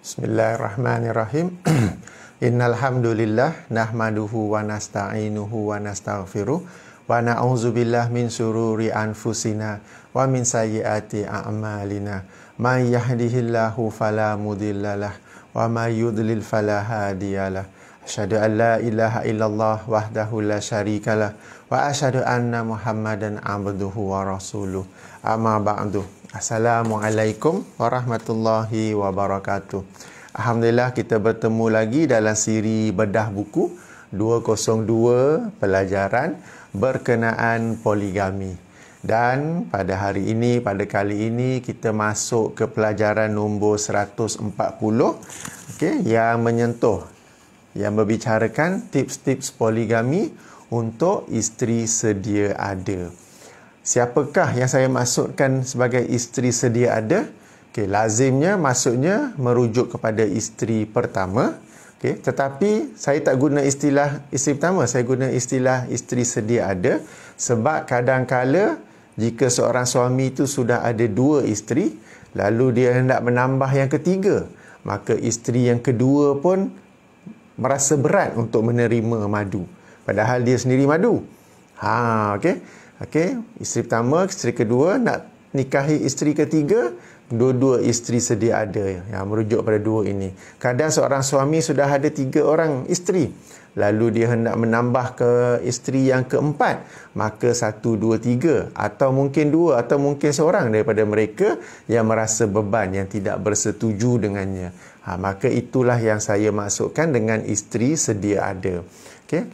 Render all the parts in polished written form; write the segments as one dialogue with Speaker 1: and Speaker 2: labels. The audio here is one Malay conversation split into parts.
Speaker 1: Bismillahirrahmanirrahim. Innal hamdulillah nahmaduhu wa nasta'inuhu wa nastaghfiruh wa na'udzubillahi min syururi anfusina wa min sayyiati a'malina. May yahdihillahu fala mudhillalah wa may yudlil fala hadiyalah. Asyhadu an la ilaha illallah wahdahu la syarikalah wa asyhadu anna Muhammadan abduhu wa rasuluh. Amma ba'du. Assalamualaikum warahmatullahi wabarakatuh. Alhamdulillah kita bertemu lagi dalam siri bedah buku 202 pelajaran berkenaan poligami. Dan pada hari ini, pada kali ini kita masuk ke pelajaran nombor 140 yang menyentuh, yang membicarakan tips-tips poligami untuk isteri sedia ada. Siapakah yang saya maksudkan sebagai isteri sedia ada? Lazimnya maksudnya merujuk kepada isteri pertama. Tetapi saya tak guna istilah isteri pertama, saya guna istilah isteri sedia ada sebab kadang-kala jika seorang suami itu sudah ada dua isteri, lalu dia hendak menambah yang ketiga, maka isteri yang kedua pun merasa berat untuk menerima madu, padahal dia sendiri madu. Isteri pertama, isteri kedua nak nikahi isteri ketiga, dua-dua isteri sedia ada yang merujuk pada dua ini. Kadang seorang suami sudah ada 3 orang isteri, lalu dia hendak menambah ke isteri yang keempat, maka 1, 2, 3 atau mungkin 2 atau mungkin seorang daripada mereka yang merasa beban, yang tidak bersetuju dengannya. Maka itulah yang saya maksudkan dengan isteri sedia ada.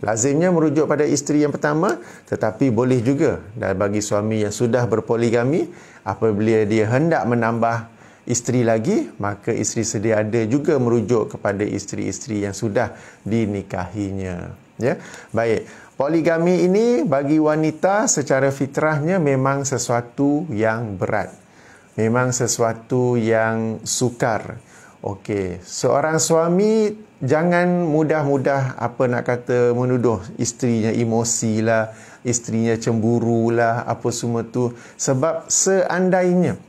Speaker 1: Lazimnya merujuk pada isteri yang pertama, tetapi boleh juga dan bagi suami yang sudah berpoligami, apabila dia hendak menambah isteri lagi, maka isteri sedia ada juga merujuk kepada isteri-isteri yang sudah dinikahinya. Baik, poligami ini bagi wanita secara fitrahnya memang sesuatu yang berat, memang sesuatu yang sukar. Seorang suami jangan mudah-mudah menuduh isterinya emosi lah, isterinya cemburu lah, apa semua tu. Sebab seandainya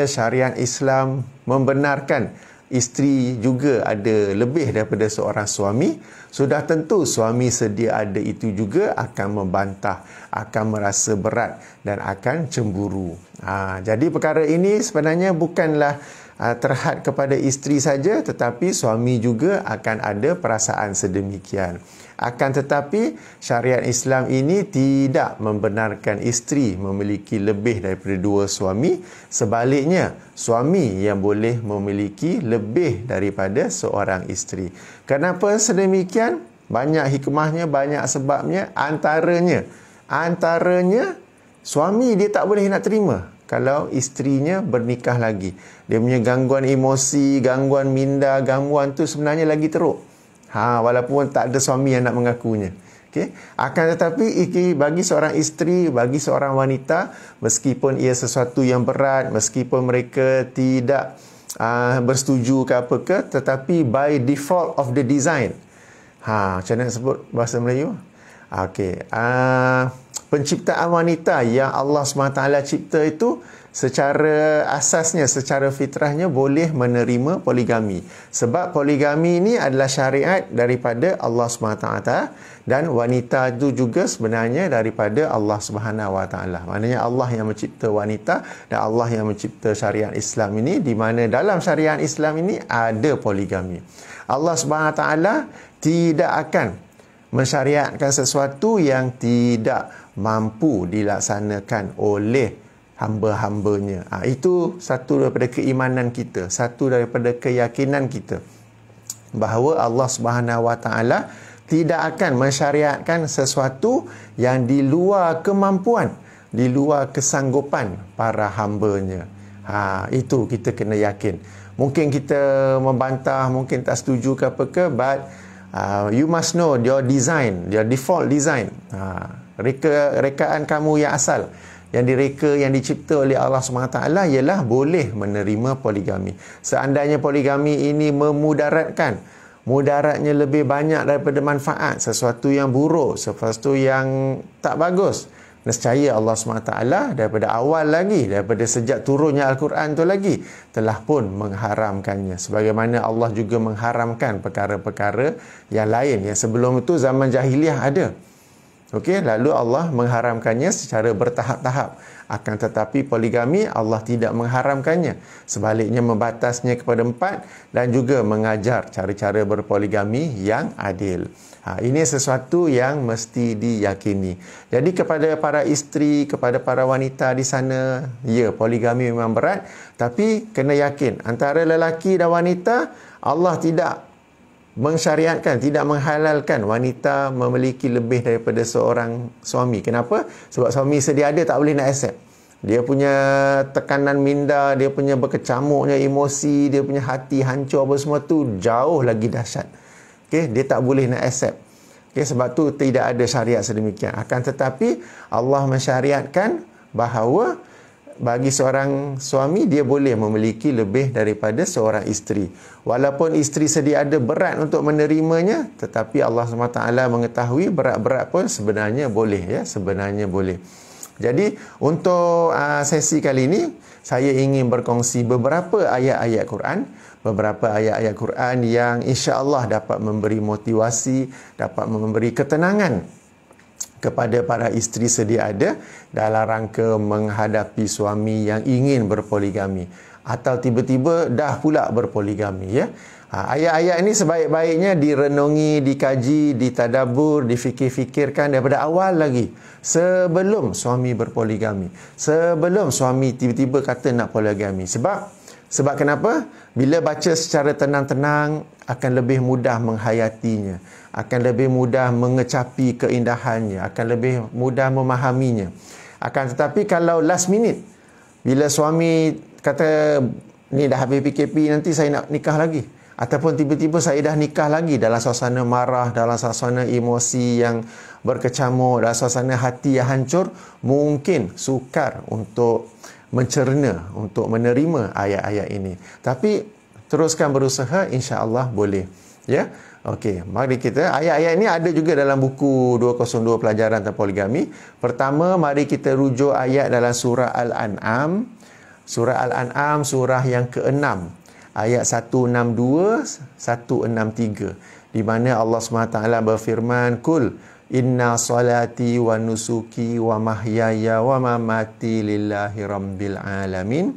Speaker 1: syariat Islam membenarkan isteri juga ada lebih daripada seorang suami, sudah tentu suami sedia ada itu juga akan membantah, akan merasa berat dan akan cemburu. Jadi perkara ini sebenarnya bukanlah terhad kepada isteri saja, tetapi suami juga akan ada perasaan sedemikian. Akan tetapi syariat Islam ini tidak membenarkan isteri memiliki lebih daripada 2 suami. Sebaliknya, suami yang boleh memiliki lebih daripada seorang isteri. Kenapa sedemikian? Banyak hikmahnya, banyak sebabnya. Antaranya suami dia tak boleh nak terima kalau isterinya bernikah lagi. Dia punya gangguan emosi, gangguan minda, gangguan tu sebenarnya lagi teruk. Walaupun tak ada suami yang nak mengakunya. Akan tetapi bagi seorang isteri, bagi seorang wanita, meskipun ia sesuatu yang berat, meskipun mereka tidak bersetuju ke apa ke, tetapi by default of the design. Macam mana sebut bahasa Melayu? Penciptaan wanita yang Allah SWT cipta itu secara asasnya, secara fitrahnya boleh menerima poligami. Sebab poligami ini adalah syariat daripada Allah SWT dan wanita itu juga sebenarnya daripada Allah SWT. Maknanya Allah yang mencipta wanita dan Allah yang mencipta syariat Islam ini, di mana dalam syariat Islam ini ada poligami. Allah SWT tidak akan mensyariatkan sesuatu yang tidak mampu dilaksanakan oleh hamba-hambanya. Itu satu daripada keimanan kita, satu daripada keyakinan kita, bahawa Allah SWT tidak akan mensyariatkan sesuatu yang di luar kemampuan, di luar kesanggupan para hambanya. Itu kita kena yakin. Mungkin kita membantah, mungkin tak setuju ke apa ke, but you must know your design, your default design. Rekaan kamu yang asal, yang direka, yang dicipta oleh Allah SWT ialah boleh menerima poligami. Seandainya poligami ini memudaratkan, mudaratnya lebih banyak daripada manfaat, sesuatu yang buruk, sesuatu yang tak bagus, nescaya Allah SWT daripada awal lagi, daripada sejak turunnya Al-Quran tu lagi, telah pun mengharamkannya. Sebagaimana Allah juga mengharamkan perkara-perkara yang lain yang sebelum itu zaman jahiliah ada. Okey, lalu Allah mengharamkannya secara bertahap-tahap. Akan tetapi poligami Allah tidak mengharamkannya. Sebaliknya membatasnya kepada 4 dan juga mengajar cara-cara berpoligami yang adil. Ini sesuatu yang mesti diyakini. Jadi kepada para isteri, kepada para wanita di sana, ya, poligami memang berat, tapi kena yakin antara lelaki dan wanita, Allah tidak mensyariatkan, tidak menghalalkan wanita memiliki lebih daripada seorang suami. Kenapa? Sebab suami sedia ada tak boleh nak accept. Dia punya tekanan minda, dia punya berkecamuknya emosi, dia punya hati hancur apa semua tu jauh lagi dahsyat. Okay? Dia tak boleh nak accept. Okay? Sebab tu tidak ada syariat sedemikian. Akan tetapi Allah mensyariatkan bahawa bagi seorang suami dia boleh memiliki lebih daripada seorang isteri. Walaupun isteri sedia ada berat untuk menerimanya, tetapi Allah SWT mengetahui berat-berat pun sebenarnya boleh, ya, sebenarnya boleh. Jadi untuk sesi kali ini saya ingin berkongsi beberapa ayat-ayat Quran, beberapa ayat-ayat Quran yang insya-Allah dapat memberi motivasi, dapat memberi ketenangan kepada para isteri sedia ada dalam rangka menghadapi suami yang ingin berpoligami atau tiba-tiba dah pula berpoligami, ya. Ayat-ayat ini sebaik-baiknya direnungi, dikaji, ditadabur, difikir-fikirkan daripada awal lagi, sebelum suami berpoligami, sebelum suami tiba-tiba kata nak poligami. Sebab kenapa? Bila baca secara tenang-tenang akan lebih mudah menghayatinya, akan lebih mudah mengecapi keindahannya, akan lebih mudah memahaminya. Akan tetapi kalau last minute, bila suami kata ni dah habis PKP, nanti saya nak nikah lagi, ataupun tiba-tiba saya dah nikah lagi dalam suasana marah, dalam suasana emosi yang berkecamuk, dalam suasana hati yang hancur, mungkin sukar untuk mencerna, untuk menerima ayat-ayat ini. Tapi teruskan berusaha, insya-Allah boleh. Ya. Okey, mari kita, ayat-ayat ini ada juga dalam buku 202 pelajaran tentang poligami. Pertama, mari kita rujuk ayat dalam surah Al-An'am. Surah Al-An'am, surah yang ke-6, ayat 162, 163, di mana Allah SWT berfirman, Kul inna salati wa nusuki wa mahyaya wa mamati lillahi rabbil alamin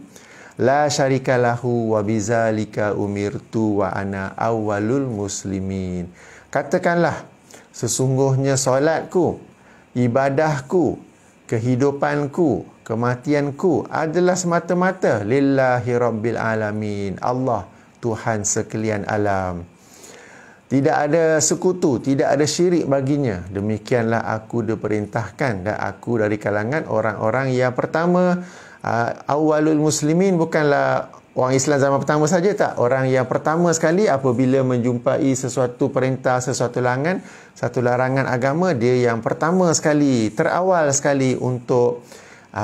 Speaker 1: la syarika lahu wa bizalika umirtu wa ana awwalul muslimin. Katakanlah, sesungguhnya solatku, ibadahku, kehidupanku, kematianku adalah semata-mata lillahi rabbil alamin, Allah, Tuhan sekalian alam. Tidak ada sekutu, tidak ada syirik baginya. Demikianlah aku diperintahkan dan aku dari kalangan orang-orang yang pertama. Awalul muslimin bukanlah orang Islam zaman pertama saja, tak. Orang yang pertama sekali apabila menjumpai sesuatu perintah, sesuatu larangan agama, dia yang pertama sekali, terawal sekali untuk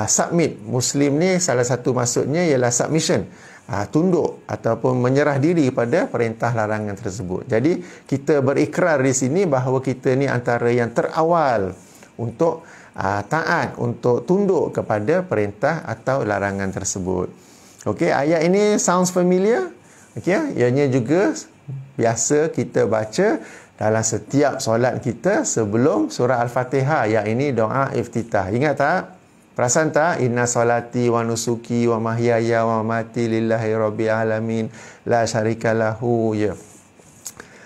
Speaker 1: submit. Muslim ni salah satu maksudnya ialah submission, tunduk ataupun menyerah diri pada perintah larangan tersebut. Jadi kita berikrar di sini bahawa kita ni antara yang terawal untuk taat, untuk tunduk kepada perintah atau larangan tersebut. Okey, ayat ini sounds familiar. Okey, ianya juga biasa kita baca dalam setiap solat kita sebelum surah Al-Fatihah. Ayat ini doa iftitah. Ingat tak? Perasan tak? Inna salati wa nusuki wa mahyaya wa mamati lillahi rabbil alamin la syarika lahu, ya.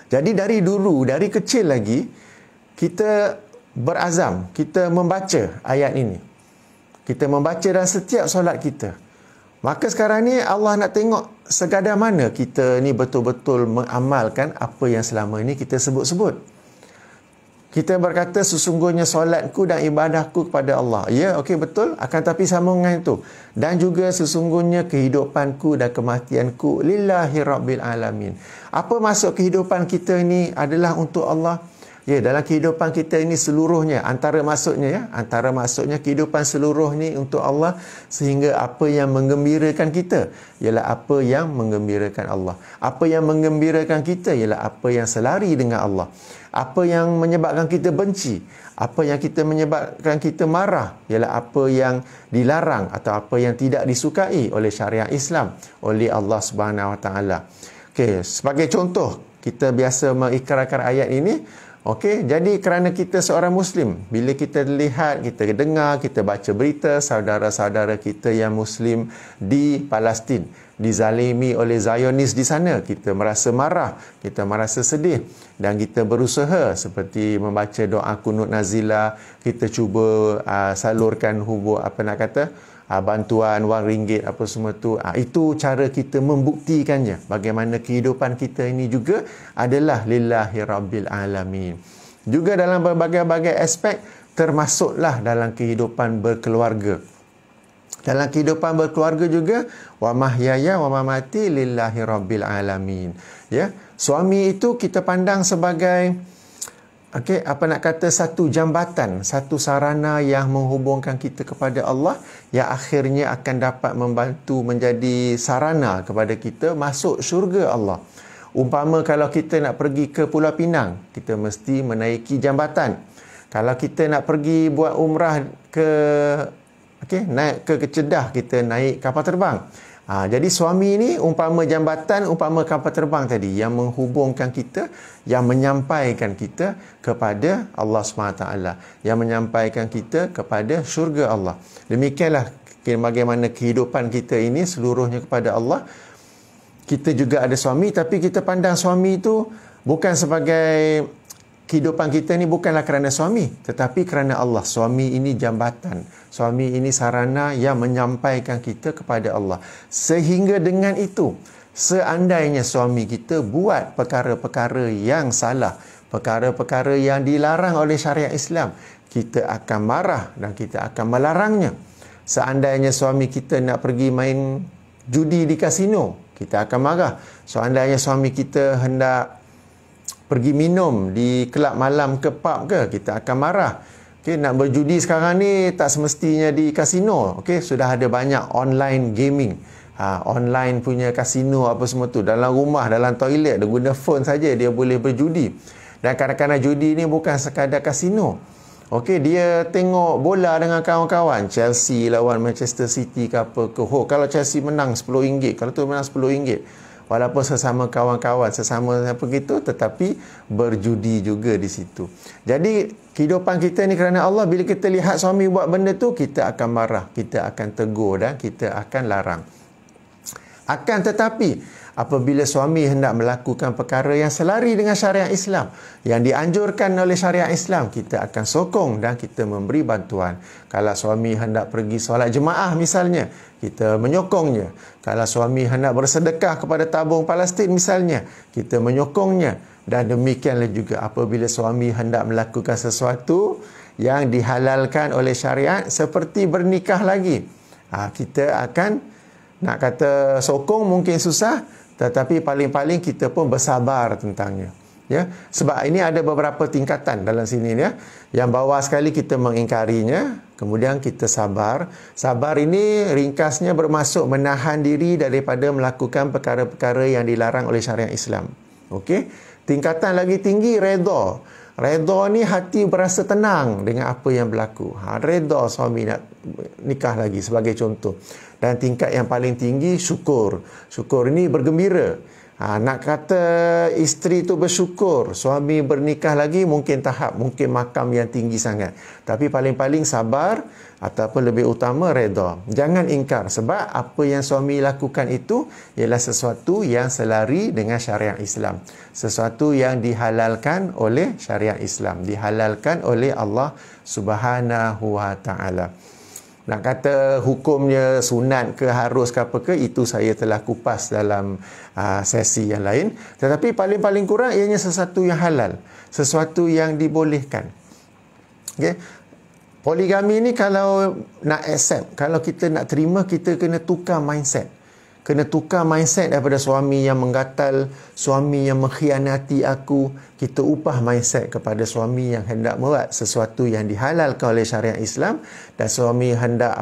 Speaker 1: Jadi dari dulu, dari kecil lagi kita berazam, kita membaca ayat ini. Kita membaca dalam setiap solat kita. Maka sekarang ni Allah nak tengok sekadar mana kita ni betul-betul mengamalkan apa yang selama ini kita sebut-sebut. Kita berkata sesungguhnya solatku dan ibadahku kepada Allah. Ya, okey, betul. Akan tapi sambung dengan itu. Dan juga sesungguhnya kehidupanku dan kematianku lillahi rabbil alamin. Apa maksud kehidupan kita ini adalah untuk Allah? Ya, dalam kehidupan kita ini seluruhnya, antara maksudnya kehidupan seluruh ni untuk Allah, sehingga apa yang menggembirakan kita ialah apa yang menggembirakan Allah. Apa yang menggembirakan kita ialah apa yang selari dengan Allah. Apa yang menyebabkan kita benci, apa yang menyebabkan kita marah ialah apa yang dilarang atau apa yang tidak disukai oleh syariat Islam, oleh Allah Subhanahu Wa Taala. Okey, sebagai contoh, kita biasa mengikrarkan ayat ini. Okey, jadi kerana kita seorang Muslim, bila kita lihat, kita dengar, kita baca berita saudara-saudara kita yang Muslim di Palestin dizalimi oleh Zionis di sana, kita merasa marah, kita merasa sedih, dan kita berusaha seperti membaca doa kunut nazilah, kita cuba salurkan bantuan wang ringgit apa semua tu. Itu cara kita membuktikannya bagaimana kehidupan kita ini juga adalah lillahi rabbil alamin. Juga dalam berbagai-bagai aspek, termasuklah dalam kehidupan berkeluarga. Dalam kehidupan berkeluarga juga, wa mahyaya wa mamati lillahi rabbil alamin. Ya, suami itu kita pandang sebagai satu jambatan, satu sarana yang menghubungkan kita kepada Allah, yang akhirnya akan dapat membantu menjadi sarana kepada kita masuk syurga Allah. Umpama kalau kita nak pergi ke Pulau Pinang, kita mesti menaiki jambatan. Kalau kita nak pergi buat umrah naik ke Kedah, kita naik kapal terbang. Jadi suami ni umpama jambatan, umpama kapal terbang tadi yang menghubungkan kita, yang menyampaikan kita kepada Allah SWT, yang menyampaikan kita kepada syurga Allah. Demikianlah bagaimana kehidupan kita ini seluruhnya kepada Allah. Kita juga ada suami, tapi kita pandang suami itu bukan sebagai kehidupan kita ni, bukanlah kerana suami, tetapi kerana Allah. Suami ini jambatan, suami ini sarana yang menyampaikan kita kepada Allah. Sehingga dengan itu, seandainya suami kita buat perkara-perkara yang salah, perkara-perkara yang dilarang oleh syariat Islam, kita akan marah dan kita akan melarangnya. Seandainya suami kita nak pergi main judi di kasino, kita akan marah. Seandainya suami kita hendak pergi minum di kelab malam ke pub ke, kita akan marah. Nak berjudi sekarang ni tak semestinya di kasino. Sudah ada banyak online gaming, online punya kasino apa semua tu. Dalam rumah, dalam toilet, dia guna phone saja dia boleh berjudi. Dan kadang-kadang judi ni bukan sekadar kasino. Dia tengok bola dengan kawan-kawan, Chelsea lawan Manchester City ke apa ke. Kalau Chelsea menang RM10, kalau tu menang RM10, walaupun sesama kawan-kawan, sesama apa gitu, tetapi berjudi juga di situ. Jadi kehidupan kita ni kerana Allah, bila kita lihat suami buat benda tu, kita akan marah, kita akan tegur dan kita akan larang. Akan tetapi, apabila suami hendak melakukan perkara yang selari dengan syariat Islam, yang dianjurkan oleh syariat Islam, kita akan sokong dan kita memberi bantuan. Kalau suami hendak pergi solat jemaah misalnya, kita menyokongnya. Kalau suami hendak bersedekah kepada tabung Palestin misalnya, kita menyokongnya. Dan demikianlah juga apabila suami hendak melakukan sesuatu yang dihalalkan oleh syariat, seperti bernikah lagi, kita akan nak kata sokong mungkin susah, tetapi paling-paling kita pun bersabar tentangnya. Ya, sebab ini ada beberapa tingkatan dalam sini ya. Yang bawah sekali kita mengingkarinya, kemudian kita sabar. Sabar ini ringkasnya bermaksud menahan diri daripada melakukan perkara-perkara yang dilarang oleh syariat Islam. Tingkatan lagi tinggi, redha. Redha ni hati berasa tenang dengan apa yang berlaku. Redha suami nak nikah lagi sebagai contoh. Dan tingkat yang paling tinggi, syukur. Syukur ini bergembira. Nak kata isteri tu bersyukur, suami bernikah lagi, mungkin tahap, mungkin makam yang tinggi sangat. Tapi paling-paling sabar, ataupun lebih utama redha. Jangan ingkar, sebab apa yang suami lakukan itu ialah sesuatu yang selari dengan syariat Islam. Sesuatu yang dihalalkan oleh syariat Islam, dihalalkan oleh Allah Subhanahu Wa Taala. Nak kata hukumnya sunat ke, harus ke apa ke, itu saya telah kupas dalam sesi yang lain. Tetapi paling-paling kurang ianya sesuatu yang halal, sesuatu yang dibolehkan. Poligami ni kalau nak accept, kalau kita nak terima, kita kena tukar mindset. kena tukar mindset daripada suami yang menggatal, suami yang mengkhianati aku. Kita ubah mindset kepada suami yang hendak buat sesuatu yang dihalalkan oleh syariat Islam, dan suami hendak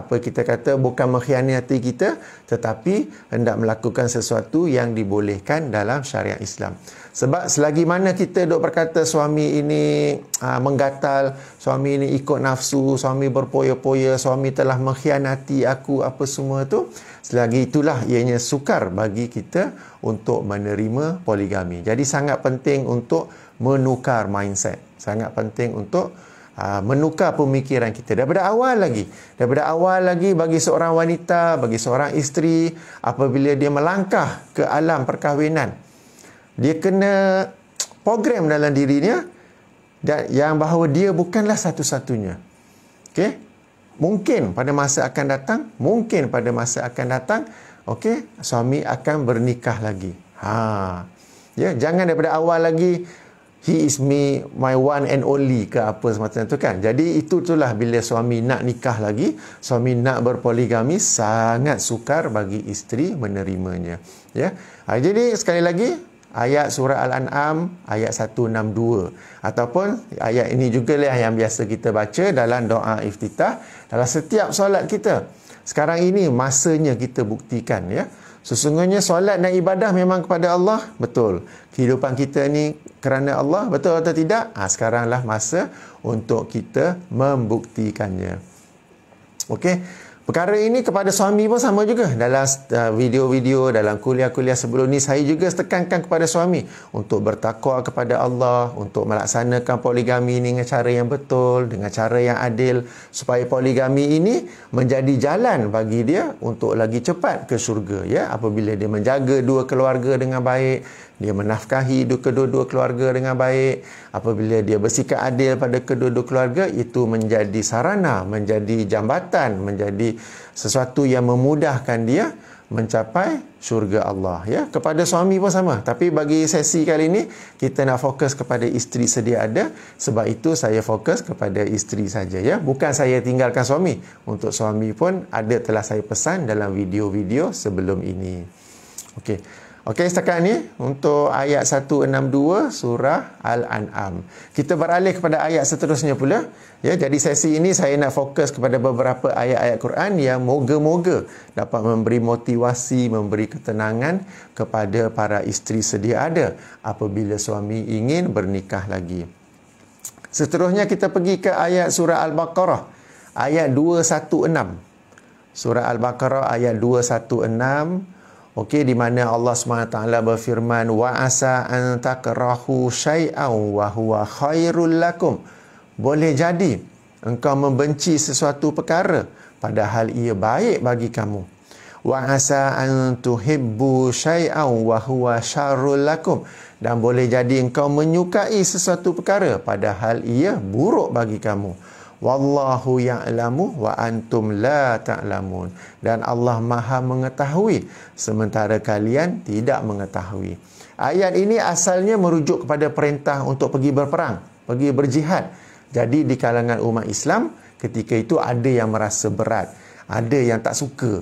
Speaker 1: bukan mengkhianati kita, tetapi hendak melakukan sesuatu yang dibolehkan dalam syariat Islam. Sebab selagi mana kita duk berkata suami ini menggatal, suami ini ikut nafsu, suami berpoya-poya, suami telah mengkhianati aku, apa semua tu, selagi itulah ianya sukar bagi kita untuk menerima poligami. Jadi sangat penting untuk menukar mindset. Sangat penting untuk menukar pemikiran kita daripada awal lagi. Daripada awal lagi, bagi seorang wanita, bagi seorang isteri, apabila dia melangkah ke alam perkahwinan, dia kena program dalam dirinya dan yang bahawa dia bukanlah satu-satunya. Okey? Mungkin pada masa akan datang, okey, suami akan bernikah lagi. Ya, jangan daripada awal lagi he is my one and only ke apa semacam tu kan. Jadi itulah bila suami nak nikah lagi, suami nak berpoligami, sangat sukar bagi isteri menerimanya. Ya. Jadi sekali lagi, ayat surah Al-An'am ayat 162, ataupun ayat ini juga lah yang biasa kita baca dalam doa iftitah dalam setiap solat kita. Sekarang ini masanya kita buktikan, ya. Sesungguhnya solat dan ibadah memang kepada Allah, betul. Kehidupan kita ni kerana Allah, betul atau tidak? Sekaranglah masa untuk kita membuktikannya. Okey. Perkara ini kepada suami pun sama juga. Dalam video-video, dalam kuliah-kuliah sebelum ni, saya juga tekankan kepada suami untuk bertakwa kepada Allah, untuk melaksanakan poligami ini dengan cara yang betul, dengan cara yang adil, supaya poligami ini menjadi jalan bagi dia untuk lagi cepat ke syurga. Ya? Apabila dia menjaga dua keluarga dengan baik, dia menafkahi kedua-dua keluarga dengan baik, apabila dia bersikap adil pada kedua-dua keluarga, itu menjadi sarana, menjadi jambatan, menjadi sesuatu yang memudahkan dia mencapai syurga Allah. Ya, kepada suami pun sama. Tapi bagi sesi kali ini, kita nak fokus kepada isteri sedia ada. Sebab itu saya fokus kepada isteri saja. Ya, bukan saya tinggalkan suami. Untuk suami pun telah saya pesan dalam video-video sebelum ini. Okey. Okey, setakat ni untuk ayat 162 surah Al-An'am. Kita beralih kepada ayat seterusnya pula. Ya, jadi sesi ini saya nak fokus kepada beberapa ayat-ayat Quran yang moga-moga dapat memberi motivasi, memberi ketenangan kepada para isteri sedia ada apabila suami ingin bernikah lagi. Seterusnya kita pergi ke ayat surah Al-Baqarah ayat 216. Surah Al-Baqarah ayat 216. Okey, di mana Allah SWT berfirman, wa asa an takrahu syai'an wa huwa khairul lakum. Boleh jadi engkau membenci sesuatu perkara padahal ia baik bagi kamu. Wa asa an tuhibbu syai'an wa huwa syarrul lakum. Dan boleh jadi engkau menyukai sesuatu perkara padahal ia buruk bagi kamu. Wallahu ya'lamu wa antum la ta'lamun. Dan Allah Maha mengetahui sementara kalian tidak mengetahui. Ayat ini asalnya merujuk kepada perintah untuk pergi berperang, pergi berjihad. Jadi di kalangan umat Islam ketika itu ada yang merasa berat, ada yang tak suka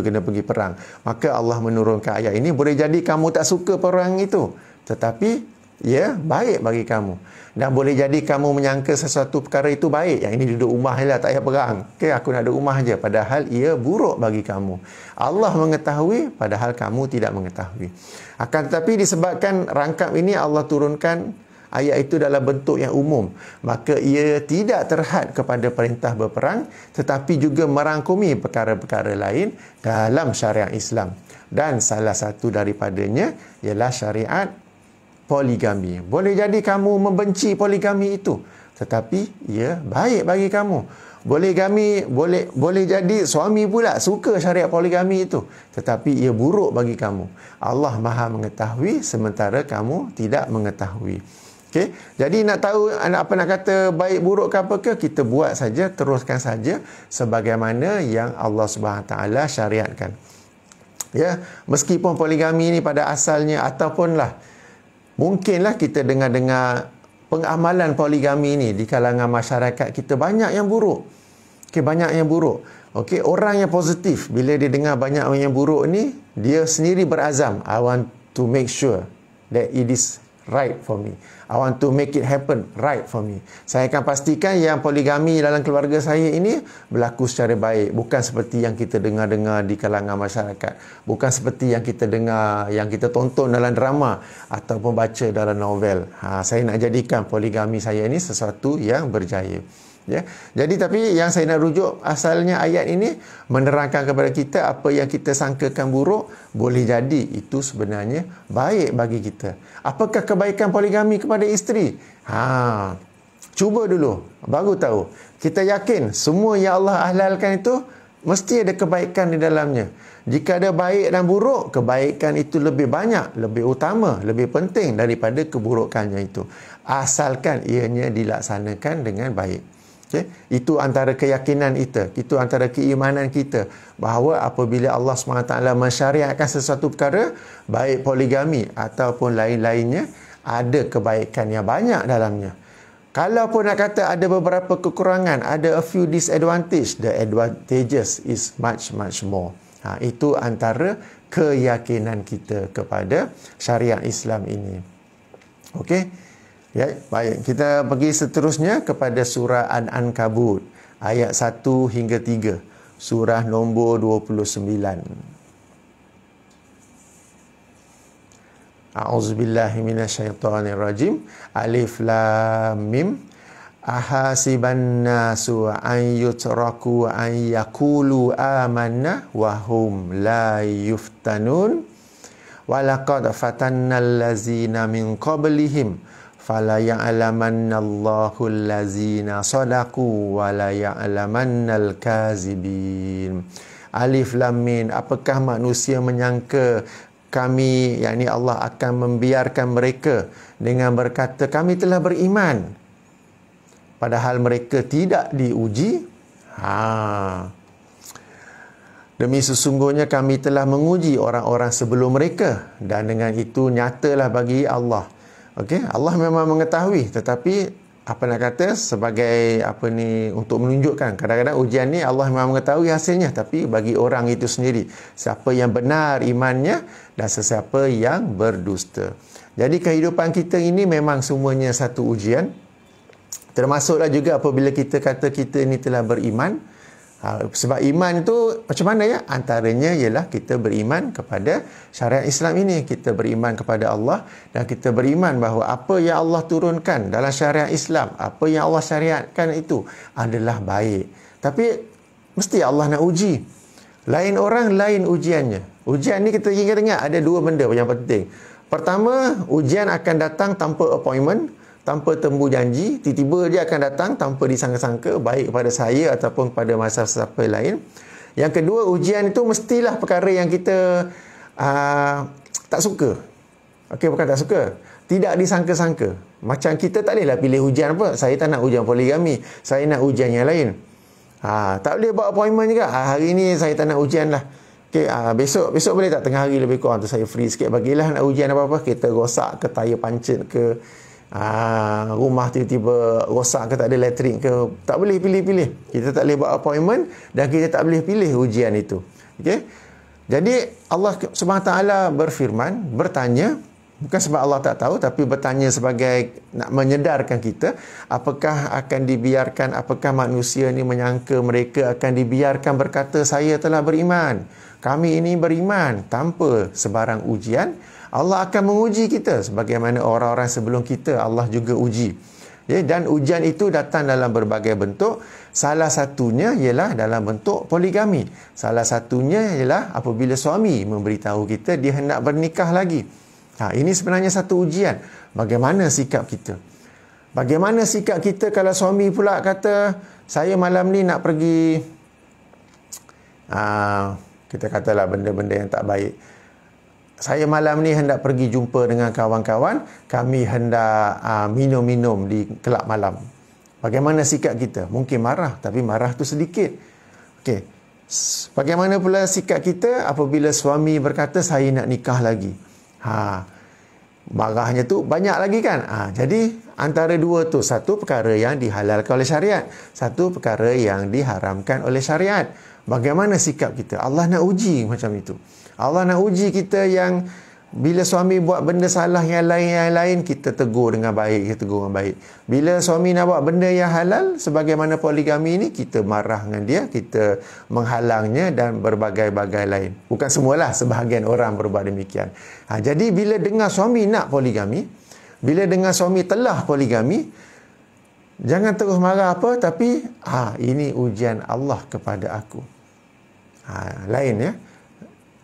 Speaker 1: kena pergi perang. Maka Allah menurunkan ayat ini, boleh jadi kamu tak suka perang itu, tetapi ya, baik bagi kamu. Dan boleh jadi kamu menyangka sesuatu perkara itu baik. Yang ini duduk rumah je lah, tak payah perang. Okay, aku nak duduk rumah je. Padahal ia buruk bagi kamu. Allah mengetahui, padahal kamu tidak mengetahui. Akan tetapi disebabkan rangkap ini Allah turunkan ayat itu dalam bentuk yang umum, maka ia tidak terhad kepada perintah berperang, tetapi juga merangkumi perkara-perkara lain dalam syariat Islam. Dan salah satu daripadanya ialah syariat poligami. Boleh jadi kamu membenci poligami itu, tetapi ia baik bagi kamu. Boleh jadi suami pula suka syariat poligami itu, tetapi ia buruk bagi kamu. Allah Maha mengetahui sementara kamu tidak mengetahui. Okey, jadi nak tahu apa nak kata baik buruk ke apa ke, kita buat saja, teruskan saja sebagaimana yang Allah Subhanahu taala syariatkan. Ya, meskipun poligami ni pada asalnya ataupun mungkinlah kita dengar-dengar pengamalan poligami ni di kalangan masyarakat kita banyak yang buruk. Okey, banyak yang buruk. Okey, orang yang positif bila dia dengar banyak orang yang buruk ni, dia sendiri berazam, I want to make sure that it is right for me. I want to make it happen right for me. Saya akan pastikan yang poligami dalam keluarga saya ini berlaku secara baik, bukan seperti yang kita dengar-dengar di kalangan masyarakat, bukan seperti yang kita dengar, yang kita tonton dalam drama ataupun baca dalam novel. Saya nak jadikan poligami saya ini sesuatu yang berjaya. Ya. Jadi tapi yang saya nak rujuk asalnya ayat ini menerangkan kepada kita apa yang kita sangkakan buruk boleh jadi itu sebenarnya baik bagi kita. Apakah kebaikan poligami kepada isteri? Cuba dulu baru tahu. Kita yakin semua yang Allah halalkan itu mesti ada kebaikan di dalamnya. Jika ada baik dan buruk, kebaikan itu lebih banyak, lebih utama, lebih penting daripada keburukannya itu. Asalkan ianya dilaksanakan dengan baik. Okay? Itu antara keyakinan kita, itu antara keimanan kita bahawa apabila Allah SWT mensyariatkan sesuatu perkara, baik poligami ataupun lain-lainnya, ada kebaikan yang banyak dalamnya. Kalau pun nak kata ada beberapa kekurangan, ada a few disadvantage, the advantages is much more. Itu antara keyakinan kita kepada syariat Islam ini. Okey. Ya, baik. Kita pergi seterusnya kepada surah An-Ankabut ayat 1 hingga 3. Surah nombor 29. A'udzubillahi minasyaitonirrajim. Alif lam mim. Ahasiban nasu an yutraku an yaqulu amanna wa hum la yuftanun. Walaqad fatannal ladzina min qablihim fala ya'lamannallahu allazina sadaqu wa la ya'lamannal kazibin. Alif lam mim. Apakah manusia menyangka kami, yakni Allah akan membiarkan mereka dengan berkata kami telah beriman padahal mereka tidak diuji? Demi sesungguhnya kami telah menguji orang-orang sebelum mereka dan dengan itu nyatalah bagi Allah. Okey, Allah memang mengetahui, tetapi apa nak kata sebagai untuk menunjukkan kadang-kadang ujian ni Allah memang mengetahui hasilnya, tapi bagi orang itu sendiri siapa yang benar imannya dan sesiapa yang berdusta. Jadi kehidupan kita ini memang semuanya satu ujian. Termasuklah juga apabila kita kata kita ini telah beriman. Sebab iman tu macam mana ya? Antaranya ialah kita beriman kepada syariat Islam ini. Kita beriman kepada Allah dan kita beriman bahawa apa yang Allah turunkan dalam syariat Islam, apa yang Allah syariatkan itu adalah baik. Tapi mesti Allah nak uji. Lain orang, lain ujiannya. Ujian ni kita ingat-ingat ada dua benda yang penting. Pertama, ujian akan datang tanpa appointment, tanpa temu janji, tiba-tiba dia akan datang tanpa disangka-sangka, baik kepada saya ataupun kepada masa sesiapa lain. Yang kedua, ujian itu mestilah perkara yang kita tak suka. Okey, bukan tak suka, tidak disangka-sangka. Macam kita tak bolehlah pilih ujian apa. Saya tak nak ujian poligami, saya nak ujian yang lain. Tak boleh buat appointment juga. Hari ni saya tak nak ujian lah. Okay, besok boleh tak tengah hari lebih kurang tu saya free sikit, bagilah nak ujian apa-apa, kereta rosak ke, tayar pancit ke, rumah tiba-tiba rosak ke, tak ada elektrik ke, tak boleh pilih-pilih. Kita tak boleh buat appointment dan kita tak boleh pilih ujian itu. Okay? Jadi Allah SWT berfirman, bertanya, bukan sebab Allah tak tahu, tapi bertanya sebagai nak menyedarkan kita, apakah akan dibiarkan, apakah manusia ni menyangka mereka akan dibiarkan berkata saya telah beriman, kami ini beriman tanpa sebarang ujian. Allah akan menguji kita sebagaimana orang-orang sebelum kita Allah juga uji. Ya, dan ujian itu datang dalam berbagai bentuk. Salah satunya ialah dalam bentuk poligami. Salah satunya ialah apabila suami memberitahu kita dia hendak bernikah lagi. Ini sebenarnya satu ujian. Bagaimana sikap kita? Bagaimana sikap kita kalau suami pula kata saya malam ni nak pergi, kita katalah benda-benda yang tak baik. Saya malam ni hendak pergi jumpa dengan kawan-kawan, kami hendak minum-minum di kelab malam. Bagaimana sikap kita? Mungkin marah, tapi marah tu sedikit. Okey. Bagaimana pula sikap kita apabila suami berkata saya nak nikah lagi? Marahnya tu banyak lagi kan? Jadi antara dua tu, satu perkara yang dihalalkan oleh syariat, satu perkara yang diharamkan oleh syariat. Bagaimana sikap kita? Allah nak uji macam itu. Allah nak uji kita yang bila suami buat benda salah yang lain, kita tegur dengan baik, Bila suami nak buat benda yang halal, sebagaimana poligami ini, kita marah dengan dia, kita menghalangnya dan berbagai-bagai lain. Bukan semualah, sebahagian orang berbuat demikian. Jadi bila dengar suami nak poligami, bila dengar suami telah poligami, jangan terus marah apa, tapi ini ujian Allah kepada aku. Lain ya.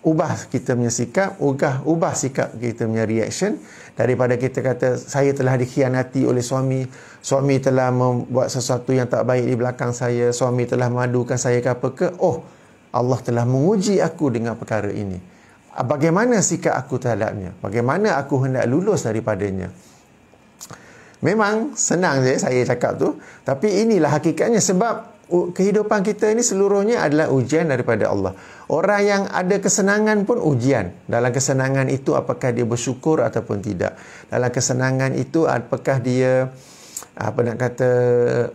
Speaker 1: Ubah kita punya sikap, ubah sikap kita punya reaction. Daripada kita kata, saya telah dikhianati oleh suami, suami telah membuat sesuatu yang tak baik di belakang saya, suami telah memadukan saya ke apa ke, Allah telah menguji aku dengan perkara ini. Bagaimana sikap aku terhadapnya? Bagaimana aku hendak lulus daripadanya? Memang senang je saya cakap tu, tapi inilah hakikatnya, sebab kehidupan kita ini seluruhnya adalah ujian daripada Allah. Orang yang ada kesenangan pun ujian. Dalam kesenangan itu apakah dia bersyukur ataupun tidak. Dalam kesenangan itu apakah dia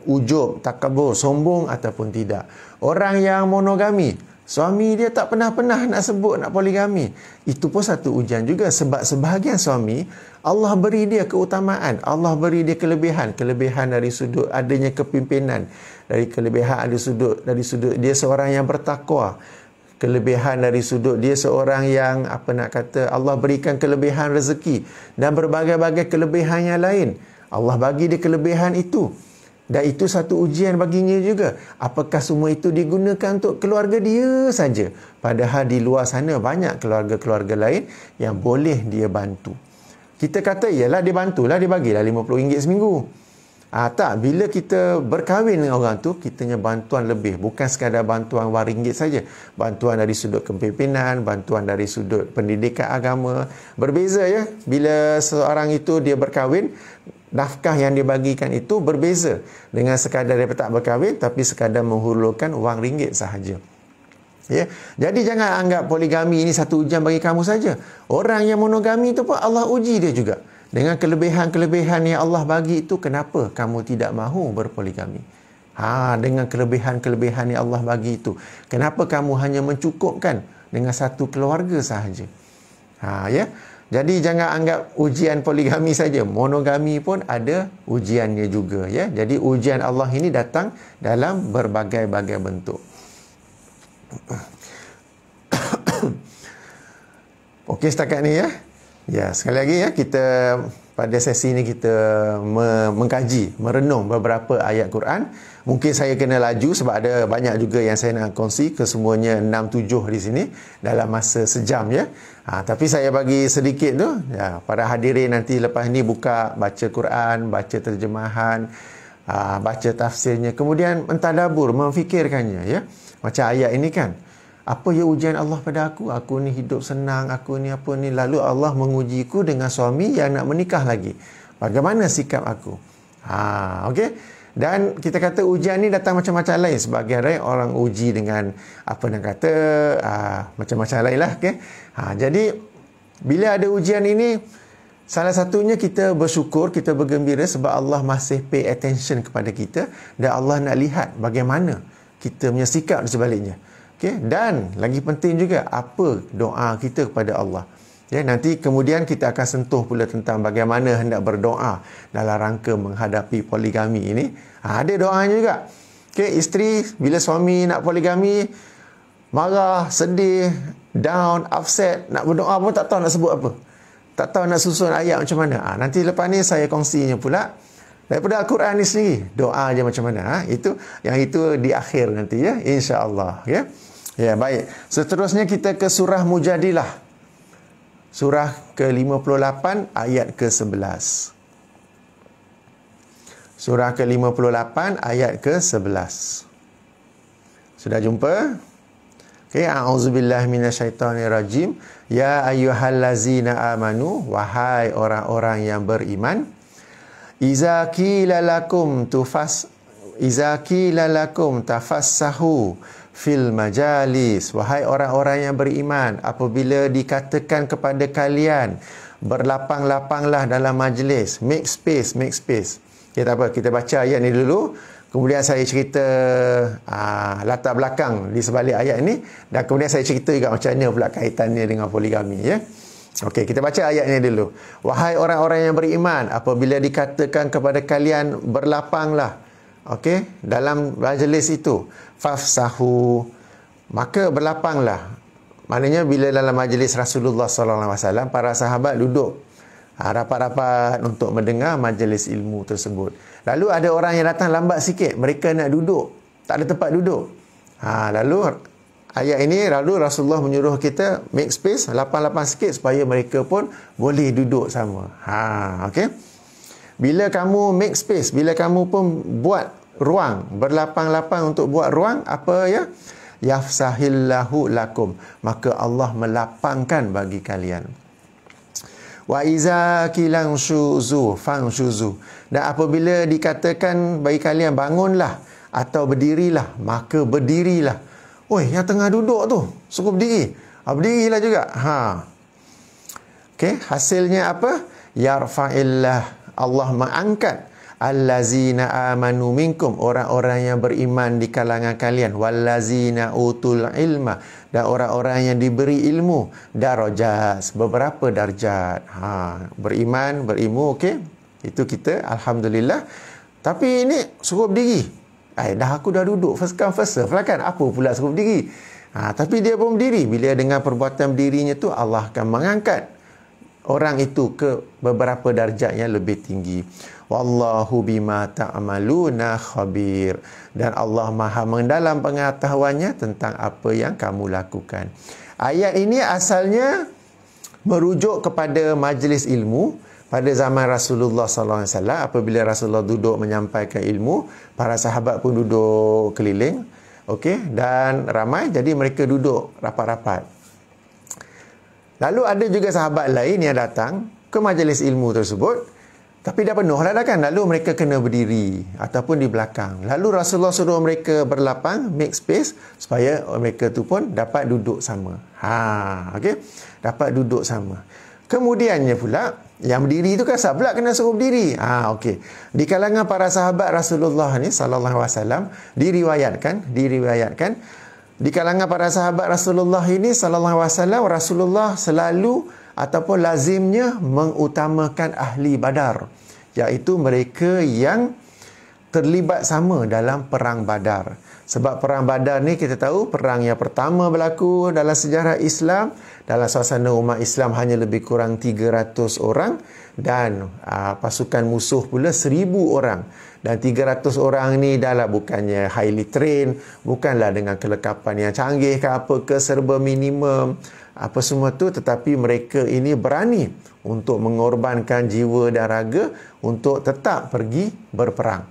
Speaker 1: ujub, takabur, sombong ataupun tidak. Orang yang monogami, suami dia tak pernah nak sebut nak poligami, itu pun satu ujian juga. Sebab sebahagian suami, Allah beri dia keutamaan, Allah beri dia kelebihan dari sudut adanya kepimpinan, dari kelebihan dari sudut dia seorang yang bertakwa, kelebihan dari sudut dia seorang yang Allah berikan kelebihan rezeki dan berbagai-bagai kelebihan yang lain. Allah bagi dia kelebihan itu. Dan itu satu ujian baginya juga. Apakah semua itu digunakan untuk keluarga dia saja? Padahal di luar sana banyak keluarga-keluarga lain yang boleh dia bantu. Kita kata, yalah dia bantulah, dia bagilah RM50 seminggu. Tak, bila kita berkahwin dengan orang tu, kitanya bantuan lebih. Bukan sekadar bantuan RM1 saja. Bantuan dari sudut kepimpinan, bantuan dari sudut pendidikan agama. Berbeza ya. Bila seorang itu dia berkahwin, nafkah yang dibagikan itu berbeza dengan sekadar dia tak berkahwin tapi sekadar menghulurkan wang RM1 sahaja. Ya. Jadi jangan anggap poligami ini satu ujian bagi kamu saja. Orang yang monogami itu pun Allah uji dia juga. Dengan kelebihan-kelebihan yang Allah bagi itu, kenapa kamu tidak mahu berpoligami? Dengan kelebihan-kelebihan yang Allah bagi itu, kenapa kamu hanya mencukupkan dengan satu keluarga sahaja? Ya. Jadi jangan anggap ujian poligami saja, monogami pun ada ujiannya juga ya. Jadi ujian Allah ini datang dalam berbagai-bagai bentuk. Okey setakat ni ya. Ya, sekali lagi ya, kita pada sesi ini kita mengkaji, merenung beberapa ayat Quran. Mungkin saya kena laju sebab ada banyak juga yang saya nak kongsi, kesemuanya 6-7 di sini dalam masa sejam ya. Tapi saya bagi sedikit tu ya, para hadirin nanti lepas ni buka baca Quran, baca terjemahan, baca tafsirnya, kemudian mentadabur, memfikirkannya ya. Macam ayat ini kan, apa ya ujian Allah pada aku? Aku ni hidup senang, aku ni apa ni, lalu Allah mengujiku dengan suami yang nak menikah lagi. Bagaimana sikap aku? Okey. Dan kita kata ujian ni datang macam-macam lain. Sebagian orang uji dengan macam-macam lain lah. Okay? Jadi bila ada ujian ini, salah satunya kita bersyukur, kita bergembira sebab Allah masih pay attention kepada kita dan Allah nak lihat bagaimana kita punya sikap di sebaliknya. Okay? Dan lagi penting juga, apa doa kita kepada Allah. Ya, nanti kemudian kita akan sentuh pula tentang bagaimana hendak berdoa dalam rangka menghadapi poligami ini. Ada doanya juga. Okay, isteri bila suami nak poligami, marah, sedih, down, upset, nak berdoa pun tak tahu nak sebut apa. Tak tahu nak susun ayat macam mana. Nanti lepas ni saya kongsinya pula daripada Al-Quran ni sendiri. Doa je macam mana. Itu di akhir nanti ya, insya-Allah ya. Ya, baik. Seterusnya kita ke surah Mujadilah. Surah ke-58 ayat ke-11. Surah ke-58 ayat ke-11. Sudah jumpa? Okey, a'udzubillahi minasyaitonirrajim. Ya ayyuhallazina amanu, wahai orang-orang yang beriman, iza qila lakum tafassahu fil majalis, wahai orang-orang yang beriman, apabila dikatakan kepada kalian berlapang-lapanglah dalam majlis, make space. Okay, tak apa, kita baca ayat ni dulu, Kemudian saya cerita latar belakang di sebalik ayat ini, dan kemudian saya cerita juga macam mana pula kaitannya dengan poligami, ya. Okey, kita baca ayat ini dulu. Wahai orang-orang yang beriman, apabila dikatakan kepada kalian berlapanglah, okey, dalam majlis itu, fafsahu, maka berlapanglah. Maknanya bila dalam majlis Rasulullah sallallahu alaihi wasallam, para sahabat duduk rapat-rapat untuk mendengar majlis ilmu tersebut. Lalu ada orang yang datang lambat sikit, mereka nak duduk, tak ada tempat duduk. Lalu ayat ini, lalu Rasulullah menyuruh kita make space, lapang-lapang sikit supaya mereka pun boleh duduk sama. Okey. Bila kamu make space, bila kamu pun buat ruang, berlapang-lapang untuk buat ruang, apa ya? Yafsahillahu lakum, maka Allah melapangkan bagi kalian. Wa iza kilang syuzu fangshuzu, dan apabila dikatakan bagi kalian bangunlah atau berdirilah, maka berdirilah. Oi, yang tengah duduk tu suruh berdiri, berdirilah juga. Okey, hasilnya apa? Yarfa'illah, Allah mengangkat allazina amanu minkum, orang-orang yang beriman di kalangan kalian, wallazina utul ilma, dan orang-orang yang diberi ilmu, darajat, beberapa darjat. Beriman, berilmu, okey, itu kita alhamdulillah. Tapi ini suruh berdiri, aku dah duduk first come first serve lah kan, apa pula suruh berdiri. Tapi dia pun berdiri. Bila dengan perbuatan berdirinya tu, Allah akan mengangkat orang itu ke beberapa darjat yang lebih tinggi. Wallahu bima ta'maluna khabir, dan Allah Maha mendalam pengetahuannya tentang apa yang kamu lakukan. Ayat ini asalnya merujuk kepada majlis ilmu pada zaman Rasulullah sallallahu alaihi wasallam. Apabila Rasulullah duduk menyampaikan ilmu, para sahabat pun duduk keliling, okey, dan ramai, jadi mereka duduk rapat-rapat. Lalu ada juga sahabat lain yang datang ke majlis ilmu tersebut, tapi dah penuh lah kan. Lalu mereka kena berdiri ataupun di belakang. Lalu Rasulullah suruh mereka berlapang, make space, supaya mereka tu pun dapat duduk sama. Okey, dapat duduk sama. Kemudiannya pula, yang berdiri tu kan pula kena suruh berdiri. Okey. Di kalangan para sahabat Rasulullah ni sallallahu alaihi wasallam diriwayatkan di kalangan para sahabat Rasulullah ini sallallahu alaihi wasallam, Rasulullah selalu ataupun lazimnya mengutamakan ahli Badar, iaitu mereka yang terlibat sama dalam perang Badar. Sebab perang Badar ni kita tahu perang yang pertama berlaku dalam sejarah Islam. Dalam suasana umat Islam hanya lebih kurang 300 orang, dan pasukan musuh pula 1000 orang. Dan 300 orang ni dah bukannya highly trained, bukanlah dengan kelengkapan yang canggih ke apa ke, serba minimum apa semua tu, tetapi mereka ini berani untuk mengorbankan jiwa dan raga untuk tetap pergi berperang,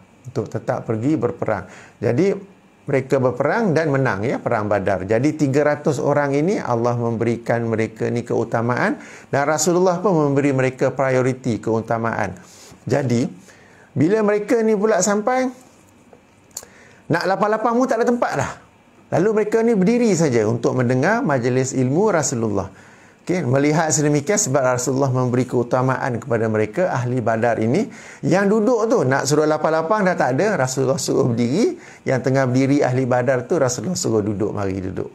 Speaker 1: Jadi mereka berperang dan menang, ya, perang Badar. Jadi 300 orang ini Allah memberikan mereka ni keutamaan, dan Rasulullah pun memberi mereka prioriti, keutamaan. Jadi bila mereka ni pula sampai, nak lapang-lapang pun tak ada tempat dah. Lalu mereka ni berdiri saja untuk mendengar majlis ilmu Rasulullah. Okay, melihat sedemikian, sebab Rasulullah memberi keutamaan kepada mereka, ahli Badar ini. Yang duduk tu, nak suruh lapang-lapang dah tak ada, Rasulullah suruh berdiri. Yang tengah berdiri ahli Badar tu, Rasulullah suruh duduk, mari duduk.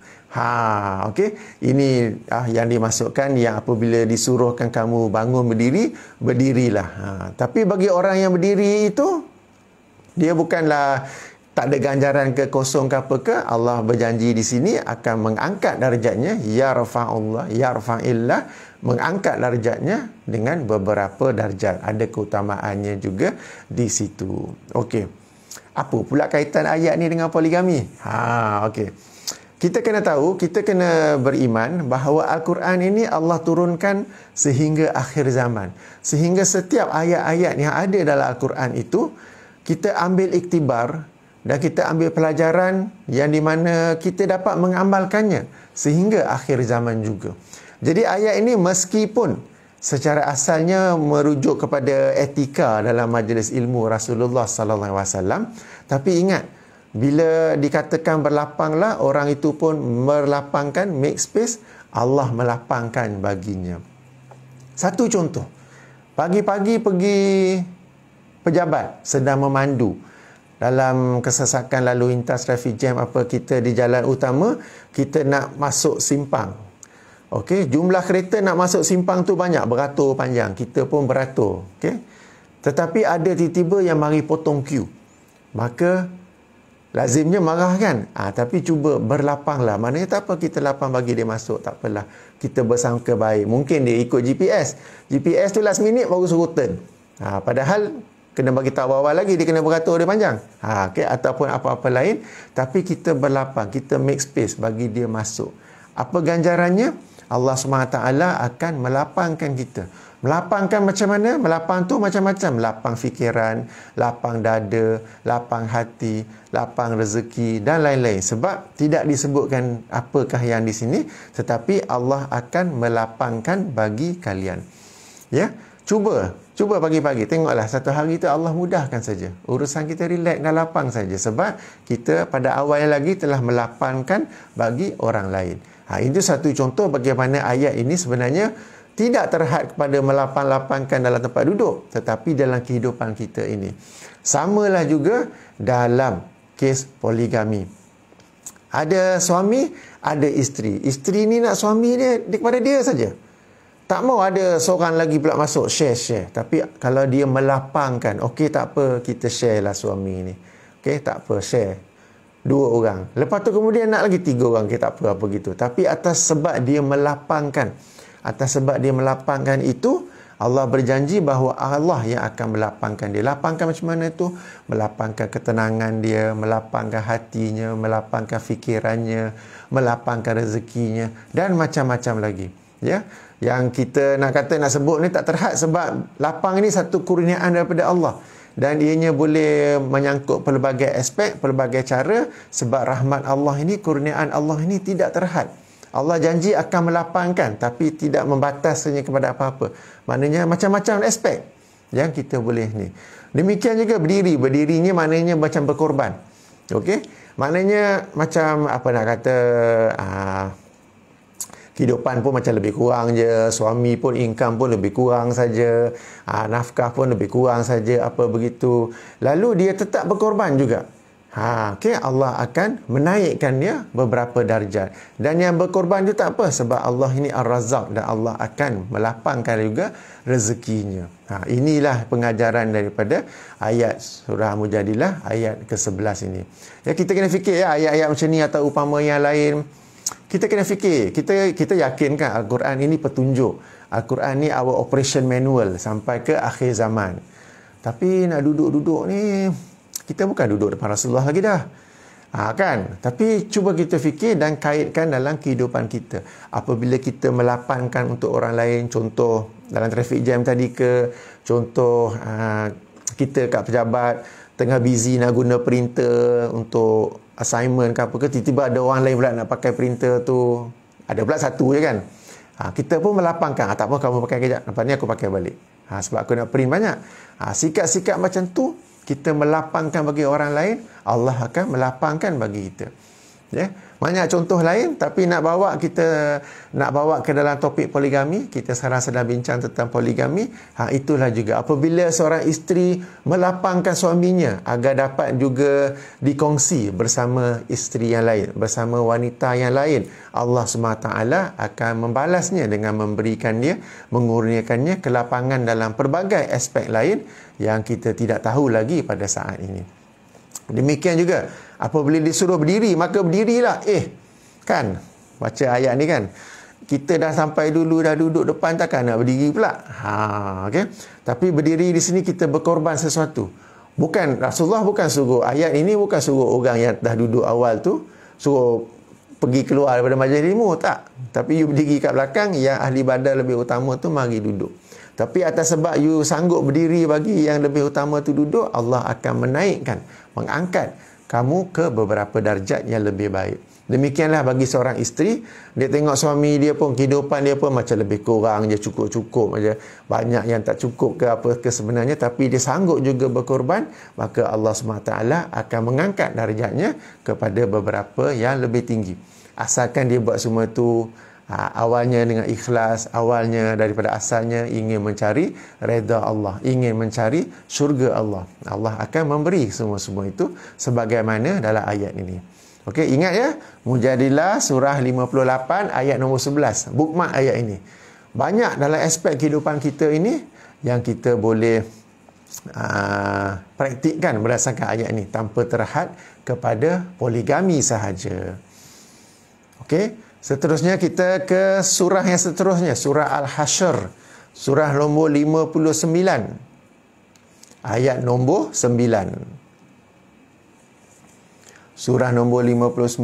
Speaker 1: Okey. Ini yang dimasukkan, yang apabila disuruhkan kamu bangun berdiri, berdirilah. Tapi bagi orang yang berdiri itu, dia bukanlah tak ada ganjaran ke kosong ke apa ke. Allah berjanji di sini akan mengangkat darjatnya, yarfa'illah, mengangkat darjatnya dengan beberapa darjat. Ada keutamaannya juga di situ. Okey. Apa pula kaitan ayat ni dengan poligami? Okey. Kita kena tahu, kita kena beriman bahawa Al-Quran ini Allah turunkan sehingga akhir zaman. Sehingga setiap ayat-ayat yang ada dalam Al-Quran itu, kita ambil iktibar dan kita ambil pelajaran yang di mana kita dapat mengamalkannya sehingga akhir zaman juga. Jadi ayat ini meskipun secara asalnya merujuk kepada etika dalam majlis ilmu Rasulullah sallallahu alaihi wasallam, tapi ingat, bila dikatakan berlapanglah, orang itu pun melapangkan, make space, Allah melapangkan baginya. Satu contoh, pagi-pagi pergi pejabat sedang memandu. dalam kesesakan lalu lintas, traffic jam apa, kita di jalan utama, kita nak masuk simpang. Okey, jumlah kereta nak masuk simpang tu banyak, beratur panjang. Kita pun beratur. Okey. Tetapi ada tiba-tiba yang mari potong queue. Maka lazimnya marah kan? Tapi cuba berlapanglah. Maknanya tak apa, kita lapang bagi dia masuk, tak apalah. Kita bersangka baik. Mungkin dia ikut GPS. GPS tu last minute baru suruh turn. Padahal kena bagi tahu awal lagi, dia kena beratur dia panjang. Okay? Ataupun apa-apa lain. Tapi kita berlapang, kita make space bagi dia masuk. Apa ganjarannya? Allah SWT akan melapangkan kita. Melapangkan macam mana? Melapang tu macam-macam. Lapang fikiran, lapang dada, lapang hati, lapang rezeki dan lain-lain. Sebab tidak disebutkan apakah yang di sini, tetapi Allah akan melapangkan bagi kalian. Ya, cuba pagi-pagi tengoklah, satu hari tu Allah mudahkan saja. Urusan kita relax dan lapang saja, sebab kita pada awalnya lagi telah melapangkan bagi orang lain. Itu satu contoh bagaimana ayat ini sebenarnya tidak terhad kepada melapang-lapangkan dalam tempat duduk, tetapi dalam kehidupan kita ini. Samalah juga dalam kes poligami. Ada suami, ada isteri. Isteri ni nak suami dia kepada dia saja. Tak mau ada seorang lagi pula masuk share. Tapi kalau dia melapangkan, okey tak apa, kita share lah suami ni. Okey tak apa, share 2 orang. Lepas tu kemudian nak lagi 3 orang, okey tak apa gitu. Tapi atas sebab dia melapangkan, itu, Allah berjanji bahawa Allah yang akan melapangkan dia. Lapangkan macam mana tu? Melapangkan ketenangan dia, melapangkan hatinya, melapangkan fikirannya, melapangkan rezekinya dan macam-macam lagi. Ya, yang kita nak sebut ni tak terhad, sebab lapang ini satu kurniaan daripada Allah. Dan ianya boleh menyangkut pelbagai aspek, pelbagai cara, sebab rahmat Allah ini, kurniaan Allah ini tidak terhad. Allah janji akan melapangkan, tapi tidak membatasnya kepada apa-apa. Maknanya macam-macam aspek yang kita boleh ni. Demikian juga berdiri. Berdirinya maknanya macam berkorban. Okey? Maknanya macam apa nak kata, kehidupan pun macam lebih kurang je, suami pun income pun lebih kurang saja, nafkah pun lebih kurang saja, apa begitu. Lalu dia tetap berkorban juga. Okay, Allah akan menaikkan dia beberapa darjat. Dan yang berkorban itu tak apa, sebab Allah ini Ar-Razzaq dan Allah akan melapangkan juga rezekinya. Inilah pengajaran daripada ayat surah Mujadilah ayat ke-11 ini. Ya, kita kena fikir ya, ayat-ayat macam ni atau upama yang lain. Kita kena fikir, kita yakinkan Al-Quran ini petunjuk. Al-Quran ni our operation manual sampai ke akhir zaman. Tapi nak duduk-duduk ni, kita bukan duduk depan Rasulullah lagi dah. Kan? Tapi cuba kita fikir dan kaitkan dalam kehidupan kita. Apabila kita melapangkan untuk orang lain, contoh dalam traffic jam tadi ke, contoh kita kat pejabat tengah busy nak guna printer untuk assignment ke apa ke, tiba-tiba ada orang lain pula nak pakai printer tu. Ada pula satu je kan. Kita pun melapangkan. Tak apa, kamu pakai kejap, lepas ni aku pakai balik. Sebab aku nak print banyak. Sikap-sikap macam tu, kita melapangkan bagi orang lain, Allah akan melapangkan bagi kita. Ya, banyak contoh lain, tapi nak bawa ke dalam topik poligami. Kita sekarang sedang bincang tentang poligami. Itulah juga apabila seorang isteri melapangkan suaminya agar dapat juga dikongsi bersama isteri yang lain, bersama wanita yang lain, Allah SWT akan membalasnya dengan memberikan dia, mengurniakannya kelapangan dalam pelbagai aspek lain yang kita tidak tahu lagi pada saat ini. Demikian juga apabila disuruh berdiri, maka berdirilah. Kan baca ayat ni kan, kita dah sampai dulu, dah duduk depan, takkan nak berdiri pula. Okay? Tapi berdiri di sini kita berkorban sesuatu. Bukan, Rasulullah bukan suruh, ayat ini bukan suruh orang yang dah duduk awal tu suruh pergi keluar daripada majlis ilmu, tak. Tapi you berdiri kat belakang, yang ahli badan lebih utama tu mari duduk. Tapi atas sebab you sanggup berdiri bagi yang lebih utama tu duduk, Allah akan menaikkan, mengangkat kamu ke beberapa darjat yang lebih baik. Demikianlah bagi seorang isteri, dia tengok suami dia pun, kehidupan dia pun macam lebih kurang je, cukup-cukup aja. Banyak yang tak cukup ke apa ke sebenarnya, tapi dia sanggup juga berkorban, maka Allah SWT akan mengangkat darjatnya kepada beberapa yang lebih tinggi. Asalkan dia buat semua tu Awalnya dengan ikhlas, awalnya daripada asalnya ingin mencari redha Allah, ingin mencari syurga Allah. Allah akan memberi semua-semua itu sebagaimana dalam ayat ini. Okey, ingat ya, Mujadilah surah 58 ayat nombor 11. Bookmark ayat ini. Banyak dalam aspek kehidupan kita ini yang kita boleh praktikkan berdasarkan ayat ini tanpa terhad kepada poligami sahaja. Okey. Seterusnya kita ke surah yang seterusnya, surah Al-Hasyr, surah nombor 59, ayat nombor 9. Surah nombor 59,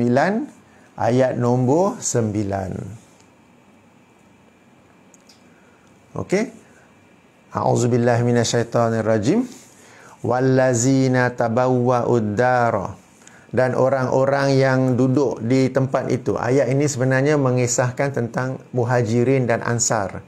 Speaker 1: ayat nombor 9. Okey. A'udzubillahi minasyaitonirrajim. Wallazina tabawwa'ud dara, dan orang-orang yang duduk di tempat itu. Ayat ini sebenarnya mengisahkan tentang Muhajirin dan Ansar.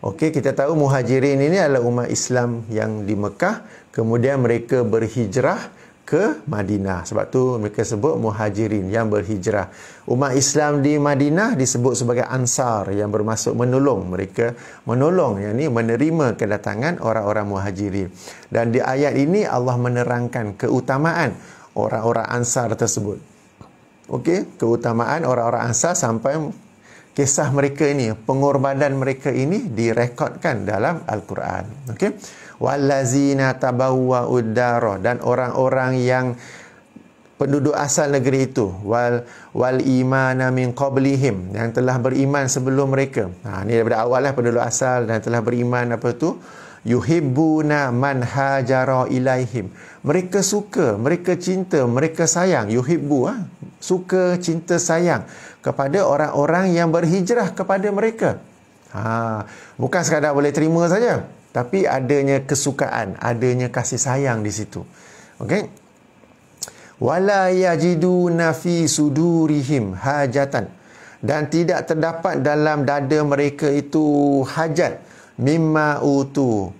Speaker 1: Okey, kita tahu Muhajirin ini adalah umat Islam yang di Mekah, kemudian mereka berhijrah ke Madinah. Sebab tu mereka sebut Muhajirin yang berhijrah. Umat Islam di Madinah disebut sebagai Ansar, yang bermaksud menolong. Mereka menolong, yang ni menerima kedatangan orang-orang Muhajirin. Dan di ayat ini Allah menerangkan keutamaan orang-orang Ansar tersebut. Okey, keutamaan orang-orang Ansar sampai kisah mereka ini, pengorbanan mereka ini direkodkan dalam Al-Quran. Okey. Wallazina tabawwa'ud dara, dan orang-orang yang penduduk asal negeri itu, wal imana min qablihim, yang telah beriman sebelum mereka. Ni daripada awal lah, penduduk asal dan telah beriman apa tu? Yuhibbuna man hajara ilaihim. Mereka suka, mereka cinta, mereka sayang. Yuhibbu, suka, cinta, sayang kepada orang-orang yang berhijrah kepada mereka. Bukan sekadar boleh terima saja, tapi adanya kesukaan, adanya kasih sayang di situ. Okey. Wala yajiduna fi sudurihim hajatan, dan tidak terdapat dalam dada mereka itu hajat mimma utu,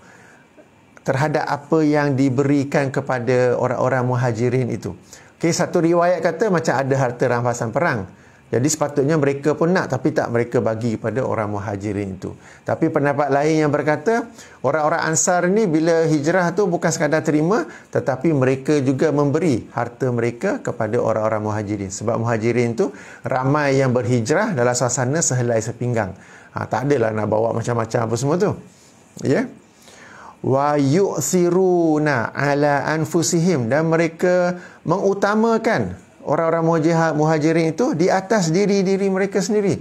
Speaker 1: terhadap apa yang diberikan kepada orang-orang Muhajirin itu. Okey, satu riwayat kata macam ada harta rampasan perang. Jadi sepatutnya mereka pun nak, tapi tak mereka bagi kepada orang Muhajirin itu. Tapi pendapat lain yang berkata, orang-orang Ansar ni bila hijrah tu bukan sekadar terima, tetapi mereka juga memberi harta mereka kepada orang-orang Muhajirin. Sebab Muhajirin tu ramai yang berhijrah dalam suasana sehelai sepinggang. Tak adalah nak bawa macam-macam apa semua tu. Ya. Wa yu'thiruna ala anfusihim, dan mereka mengutamakan orang-orang Muhajirin itu di atas diri-diri mereka sendiri.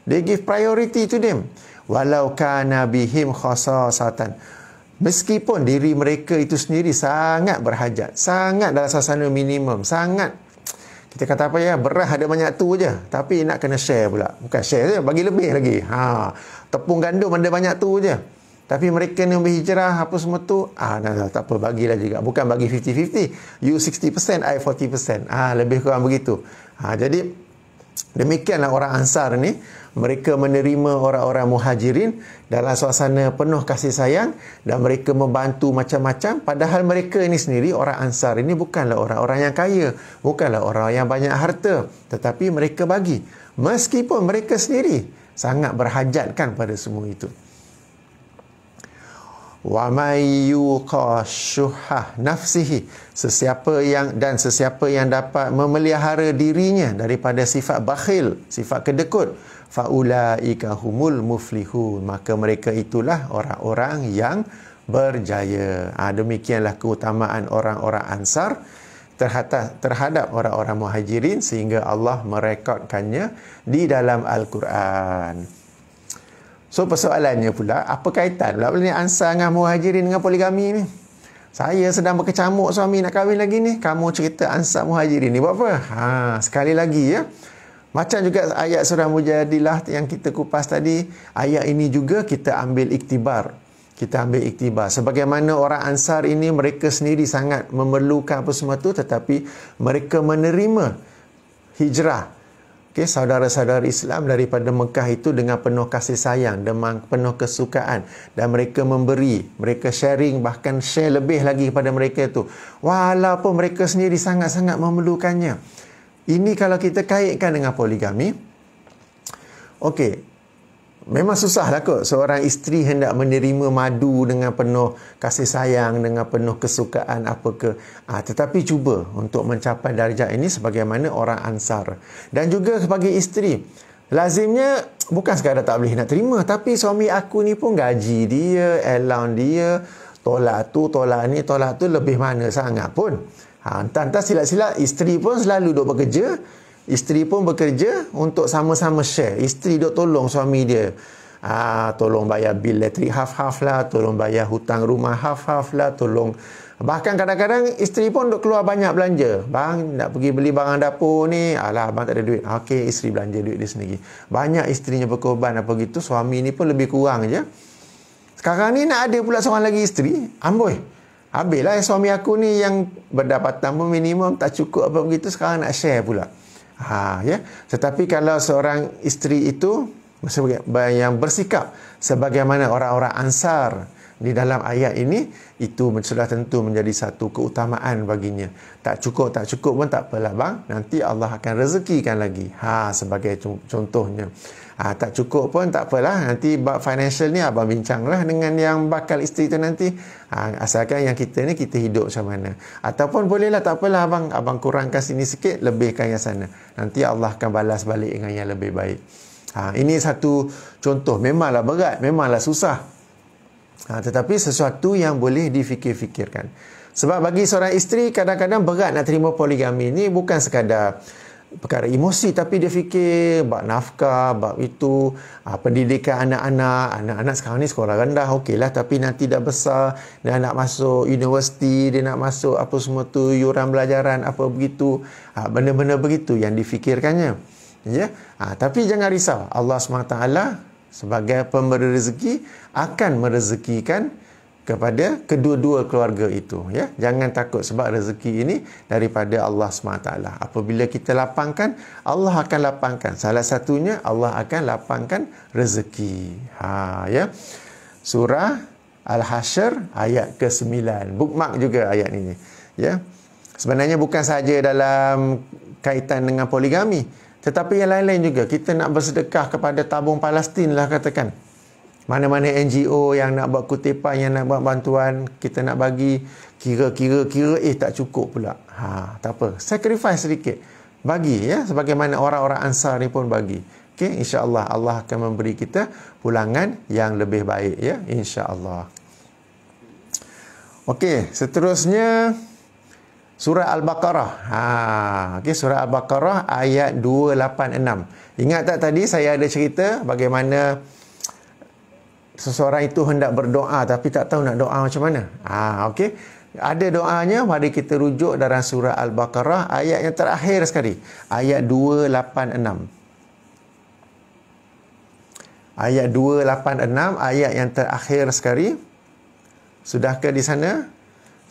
Speaker 1: They give priority to them. Walau kana bihim khasasatan, meskipun diri mereka itu sendiri sangat berhajat, sangat dalam suasana minimum, sangat, kita kata apa ya, beras ada banyak tu je, tapi nak kena share pula. Bukan share je, bagi lebih lagi. Tepung gandum ada banyak tu je, tapi mereka ni berhijrah apa semua tu, tak apa, bagilah juga. Bukan bagi 50-50. You 60%, I 40%. Lebih kurang begitu. Jadi demikianlah orang Ansar ni, mereka menerima orang-orang Muhajirin dalam suasana penuh kasih sayang, dan mereka membantu macam-macam. Padahal mereka ini sendiri, orang Ansar ini bukanlah orang-orang yang kaya, bukanlah orang yang banyak harta, tetapi mereka bagi, meskipun mereka sendiri sangat berhajatkan pada semua itu. Wa may yuqa syuhha nafsihi, sesiapa yang dapat memelihara dirinya daripada sifat bakhil, sifat kedekut, faulaika humul muflihun, maka mereka itulah orang-orang yang berjaya. Demikianlah keutamaan orang-orang Ansar terhadap orang-orang Muhajirin, sehingga Allah merekodkannya di dalam Al-Quran. So persoalannya pula, apa kaitan pula ni Ansar dengan Muhajirin dengan poligami ni? Saya sedang berkecamuk suami nak kahwin lagi ni, kamu cerita Ansar Muhajirin ni buat apa? Sekali lagi ya. Macam juga ayat surah Mujadilah yang kita kupas tadi, ayat ini juga kita ambil iktibar. Sebagaimana orang Ansar ini, mereka sendiri sangat memerlukan apa semua tu, tetapi mereka menerima hijrah. Saudara-saudara Islam daripada Mekah itu dengan penuh kasih sayang, dengan penuh kesukaan, dan mereka memberi, mereka sharing, bahkan share lebih lagi kepada mereka itu, walaupun mereka sendiri sangat-sangat memerlukannya. Ini kalau kita kaitkan dengan poligami, Okey, memang susah lah kot seorang isteri hendak menerima madu dengan penuh kasih sayang, dengan penuh kesukaan apa ke. Tetapi cuba untuk mencapai darjah ini sebagaimana orang Ansar. Dan juga sebagai isteri, lazimnya bukan sekadar tak boleh nak terima, tapi suami aku ni pun gaji dia, allowance dia, tolak tu, tolak ni, tolak tu, lebih mana sangat pun. Entah-entah silap-silap isteri pun selalu duk bekerja. Isteri pun bekerja untuk sama-sama share. Isteri duk tolong suami dia. Tolong bayar bil elektrik half-half lah, tolong bayar hutang rumah half-half lah, tolong. Bahkan kadang-kadang isteri pun duk keluar banyak belanja. Bang, nak pergi beli barang dapur ni. Alah, abang tak ada duit. Okey, isteri belanja duit dia sendiri. Banyak isterinya berkorban apa gitu. Suami ni pun lebih kurang je. Sekarang ni nak ada pula seorang lagi isteri. Amboi. Habislah suami aku ni yang berdapatan pun minimum tak cukup apa begitu, sekarang nak share pula. Ya. Tetapi kalau seorang isteri itu yang bersikap sebagaimana orang-orang Ansar di dalam ayat ini, itu sudah tentu menjadi satu keutamaan baginya. Tak cukup pun tak apalah bang, nanti Allah akan rezekikan lagi. Sebagai contohnya. Tak cukup pun tak apalah, nanti bab financial ni abang bincanglah dengan yang bakal isteri tu nanti. Asalkan yang kita ni kita hidup macam mana. Ataupun bolehlah tak apalah abang kurangkan sini sikit, lebihkan yang sana. Nanti Allah akan balas balik dengan yang lebih baik. Ini satu contoh. Memanglah berat, memanglah susah. Tetapi sesuatu yang boleh difikir-fikirkan. Sebab bagi seorang isteri kadang-kadang berat nak terima poligami ni bukan sekadar perkara emosi, tapi dia fikir bab nafkah, bab itu, pendidikan anak-anak sekarang ni sekolah rendah, okeylah, tapi nanti dah besar, dia nak masuk universiti, dia nak masuk apa semua tu, yuran belajaran apa begitu, benda-benda begitu yang difikirkannya, ya. Tapi jangan risau, Allah SWT sebagai pemberi rezeki akan merezekikan kepada kedua-dua keluarga itu, ya. Jangan takut sebab rezeki ini daripada Allah SWT. Apabila kita lapangkan, Allah akan lapangkan. Salah satunya Allah akan lapangkan rezeki. Ya. Surah Al-Hasyr ayat ke-9. Bookmark juga ayat ini, ya. Sebenarnya bukan sahaja dalam kaitan dengan poligami, tetapi yang lain-lain juga. Kita nak bersedekah kepada tabung Palestin lah katakan. Mana-mana NGO yang nak buat kutipan, yang nak buat bantuan, kita nak bagi, kira tak cukup pula. Tak apa. Sacrifice sedikit. Bagi, ya. Sebagaimana orang-orang Ansar ni pun bagi. Okey, insya-Allah Allah akan memberi kita pulangan yang lebih baik, ya. Insya-Allah. Okey, seterusnya surah Al-Baqarah. Okey, surah Al-Baqarah ayat 286. Ingat tak tadi saya ada cerita bagaimana seseorang itu hendak berdoa tapi tak tahu nak doa macam mana. Okey. Ada doanya, mari kita rujuk dalam surah Al-Baqarah ayat yang terakhir sekali. Ayat 286. Ayat 286, ayat yang terakhir sekali. Sudahkah di sana?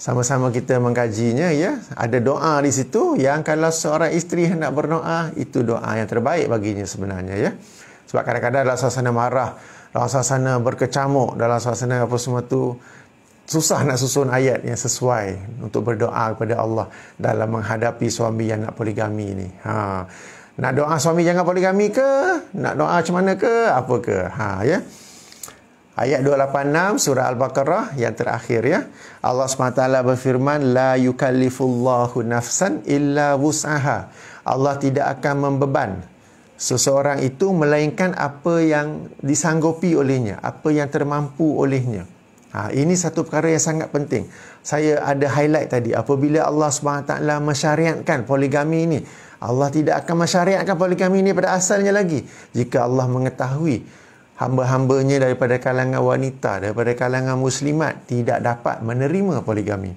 Speaker 1: Sama-sama kita mengkajinya, ya. Ada doa di situ yang kalau seorang isteri hendak berdoa, itu doa yang terbaik baginya sebenarnya, ya. Sebab kadang-kadang dalam suasana marah, dalam suasana berkecamuk, dalam suasana apa semua tu, susah nak susun ayat yang sesuai untuk berdoa kepada Allah dalam menghadapi suami yang nak poligami ni. Nak doa suami jangan poligami ke? Nak doa macam mana ke? Apa ke? Ya. Ayat 286 surah Al-Baqarah yang terakhir, ya. Allah SWT berfirman, la yukallifullahu nafsan illa wus'aha. Allah tidak akan membeban seseorang itu melainkan apa yang disanggupi olehnya, apa yang termampu olehnya. Ini satu perkara yang sangat penting. Saya ada highlight tadi, apabila Allah SWT mensyariatkan poligami ini, Allah tidak akan mensyariatkan poligami ini pada asalnya lagi jika Allah mengetahui hamba-hambanya daripada kalangan wanita, daripada kalangan muslimat tidak dapat menerima poligami,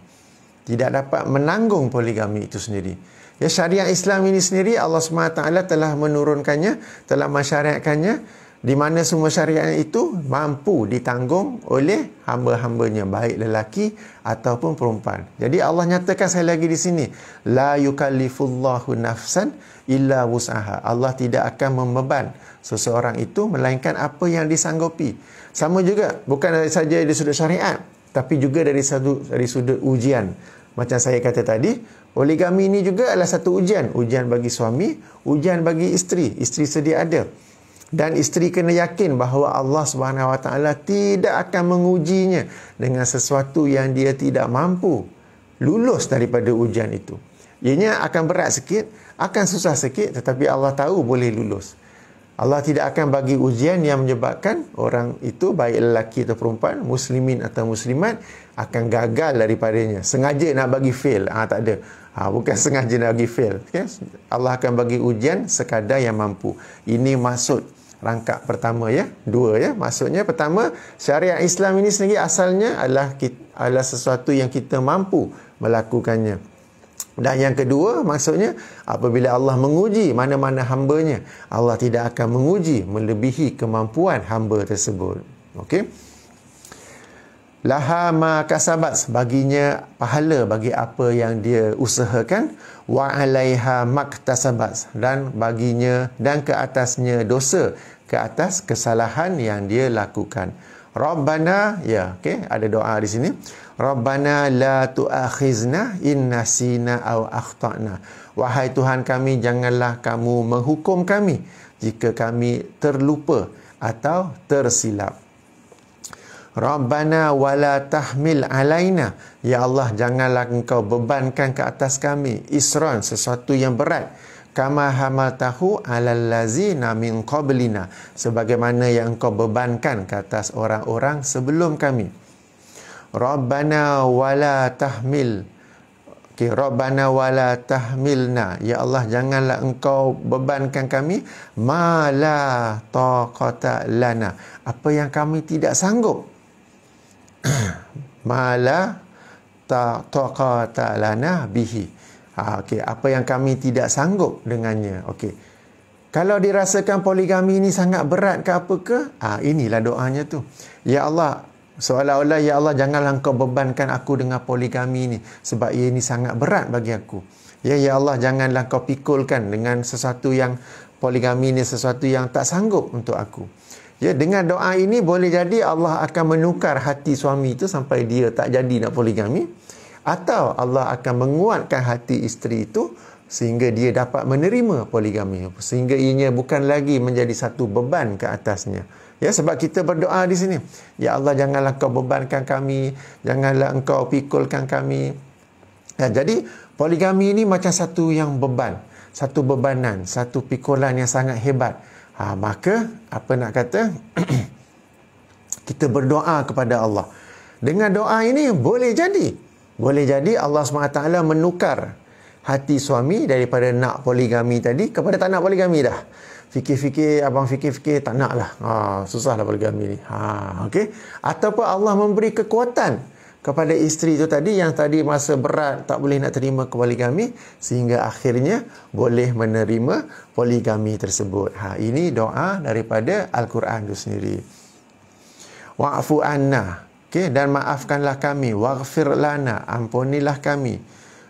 Speaker 1: tidak dapat menanggung poligami itu sendiri. Ya, syariat Islam ini sendiri Allah SWT telah menurunkannya, telah mensyariatkannya, di mana semua syariat itu mampu ditanggung oleh hamba-hambanya, baik lelaki ataupun perempuan. Jadi Allah nyatakan sekali lagi di sini, la yukallifullahu nafsan illa wus'aha. Allah tidak akan membeban seseorang itu melainkan apa yang disanggupi. Sama juga, bukan saja dari sudut syariat, tapi juga dari sudut ujian. Macam saya kata tadi, poligami ini juga adalah satu ujian. Ujian bagi suami, ujian bagi isteri. Isteri sedia ada. Dan isteri kena yakin bahawa Allah Subhanahu Wa Taala tidak akan mengujinya dengan sesuatu yang dia tidak mampu lulus daripada ujian itu. Ianya akan berat sikit, akan susah sikit, tetapi Allah tahu boleh lulus. Allah tidak akan bagi ujian yang menyebabkan orang itu, baik lelaki atau perempuan, muslimin atau muslimat, akan gagal daripadanya. Sengaja nak bagi fail. Tak ada. Bukan sengaja nak bagi fail. Okay? Allah akan bagi ujian sekadar yang mampu. Ini maksud rangkap pertama ya. Dua ya. Maksudnya pertama, syariat Islam ini sendiri asalnya adalah sesuatu yang kita mampu melakukannya. Dan yang kedua, maksudnya apabila Allah menguji mana-mana hambanya, Allah tidak akan menguji melebihi kemampuan hamba tersebut. Okey. Laha ma kasabat, baginya pahala bagi apa yang dia usahakan, wa alaiha maktasabat, dan baginya dan ke atasnya dosa ke atas kesalahan yang dia lakukan. Rabbana, ya, okey, ada doa di sini. Rabbana la tu'akhizna in nasina aw akhtana. Wahai Tuhan kami, janganlah kamu menghukum kami jika kami terlupa atau tersilap. Rabbana wala tahmil alaina, ya Allah, janganlah engkau bebankan ke atas kami isran, sesuatu yang berat, kama hamaltahu alal lazina min qablina, sebagaimana yang engkau bebankan ke atas orang-orang sebelum kami. Rabbana wala tahmil, Rabbana wala tahmilna, ya Allah, janganlah engkau bebankan kami ma la taqata lana, apa yang kami tidak sanggup. Mala taqata lana bihi. Okey, apa yang kami tidak sanggup dengannya. Okey. Kalau dirasakan poligami ini sangat berat ke apa ke? Inilah doanya tu. Ya Allah, seolah-olah ya Allah, janganlah engkau bebankan aku dengan poligami ini sebab ia ini sangat berat bagi aku. Ya Allah, janganlah kau pikulkan dengan sesuatu yang poligami ini, sesuatu yang tak sanggup untuk aku. Ya, dengan doa ini boleh jadi Allah akan menukar hati suami itu sampai dia tak jadi nak poligami, atau Allah akan menguatkan hati isteri itu sehingga dia dapat menerima poligami, sehingga ianya bukan lagi menjadi satu beban ke atasnya. Ya, sebab kita berdoa di sini, ya Allah, janganlah kau bebankan kami, janganlah engkau pikulkan kami. Ya, jadi poligami ini macam satu yang beban, satu bebanan, satu pikulan yang sangat hebat. Maka apa nak kata kita berdoa kepada Allah. Dengan doa ini boleh jadi Allah SWT menukar hati suami daripada nak poligami tadi kepada tak nak poligami dah. Abang fikir tak nak lah. Susah lah poligami ni. Okey. Ataupun Allah memberi kekuatan kepada isteri itu tadi yang tadi masa berat tak boleh nak terima poligami, sehingga akhirnya boleh menerima poligami tersebut. Ini doa daripada Al-Quran itu sendiri. Wa'fu anna, okay, dan maafkanlah kami, waghfir lana, ampunilah kami,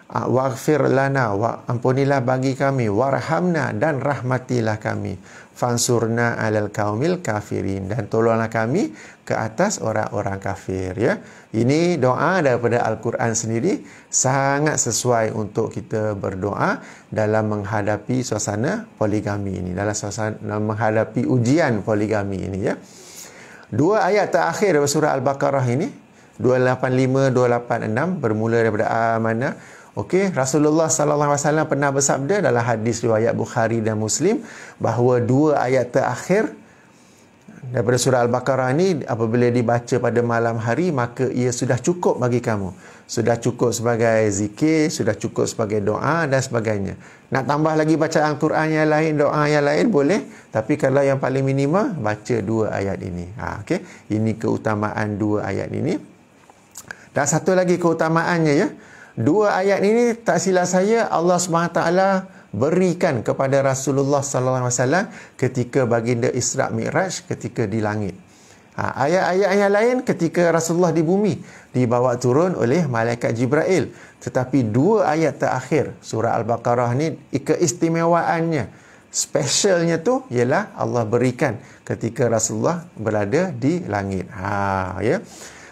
Speaker 1: waghfir lana, ampunilah bagi kami, warhamna, dan rahmatilah kami, fansurna alal qaumil kafirin, dan tolonglah kami ke atas orang-orang kafir. Ya, ini doa daripada Al-Quran sendiri, sangat sesuai untuk kita berdoa dalam menghadapi suasana poligami ini, dalam menghadapi ujian poligami ini. Ya, dua ayat terakhir dari surah Al-Baqarah ini, 285, 286, bermula daripada Amanah. Okey, Rasulullah sallallahu alaihi wasallam pernah bersabda dalam hadis riwayat Bukhari dan Muslim bahawa dua ayat terakhir daripada surah Al-Baqarah ini apabila dibaca pada malam hari, maka ia sudah cukup bagi kamu. Sudah cukup sebagai zikir, sudah cukup sebagai doa dan sebagainya. Nak tambah lagi baca Al-Quran yang lain, doa yang lain boleh, tapi kalau yang paling minimal baca dua ayat ini. Okey, ini keutamaan dua ayat ini. Dan satu lagi keutamaannya, ya. Dua ayat ini tak silap saya Allah SWT berikan kepada Rasulullah SAW ketika baginda Isra' Mi'raj ketika di langit. Ayat-ayat yang lain ketika Rasulullah di bumi dibawa turun oleh malaikat Jibril. Tetapi dua ayat terakhir surah Al-Baqarah ni, keistimewaannya, specialnya tu ialah Allah berikan ketika Rasulullah berada di langit. Ya.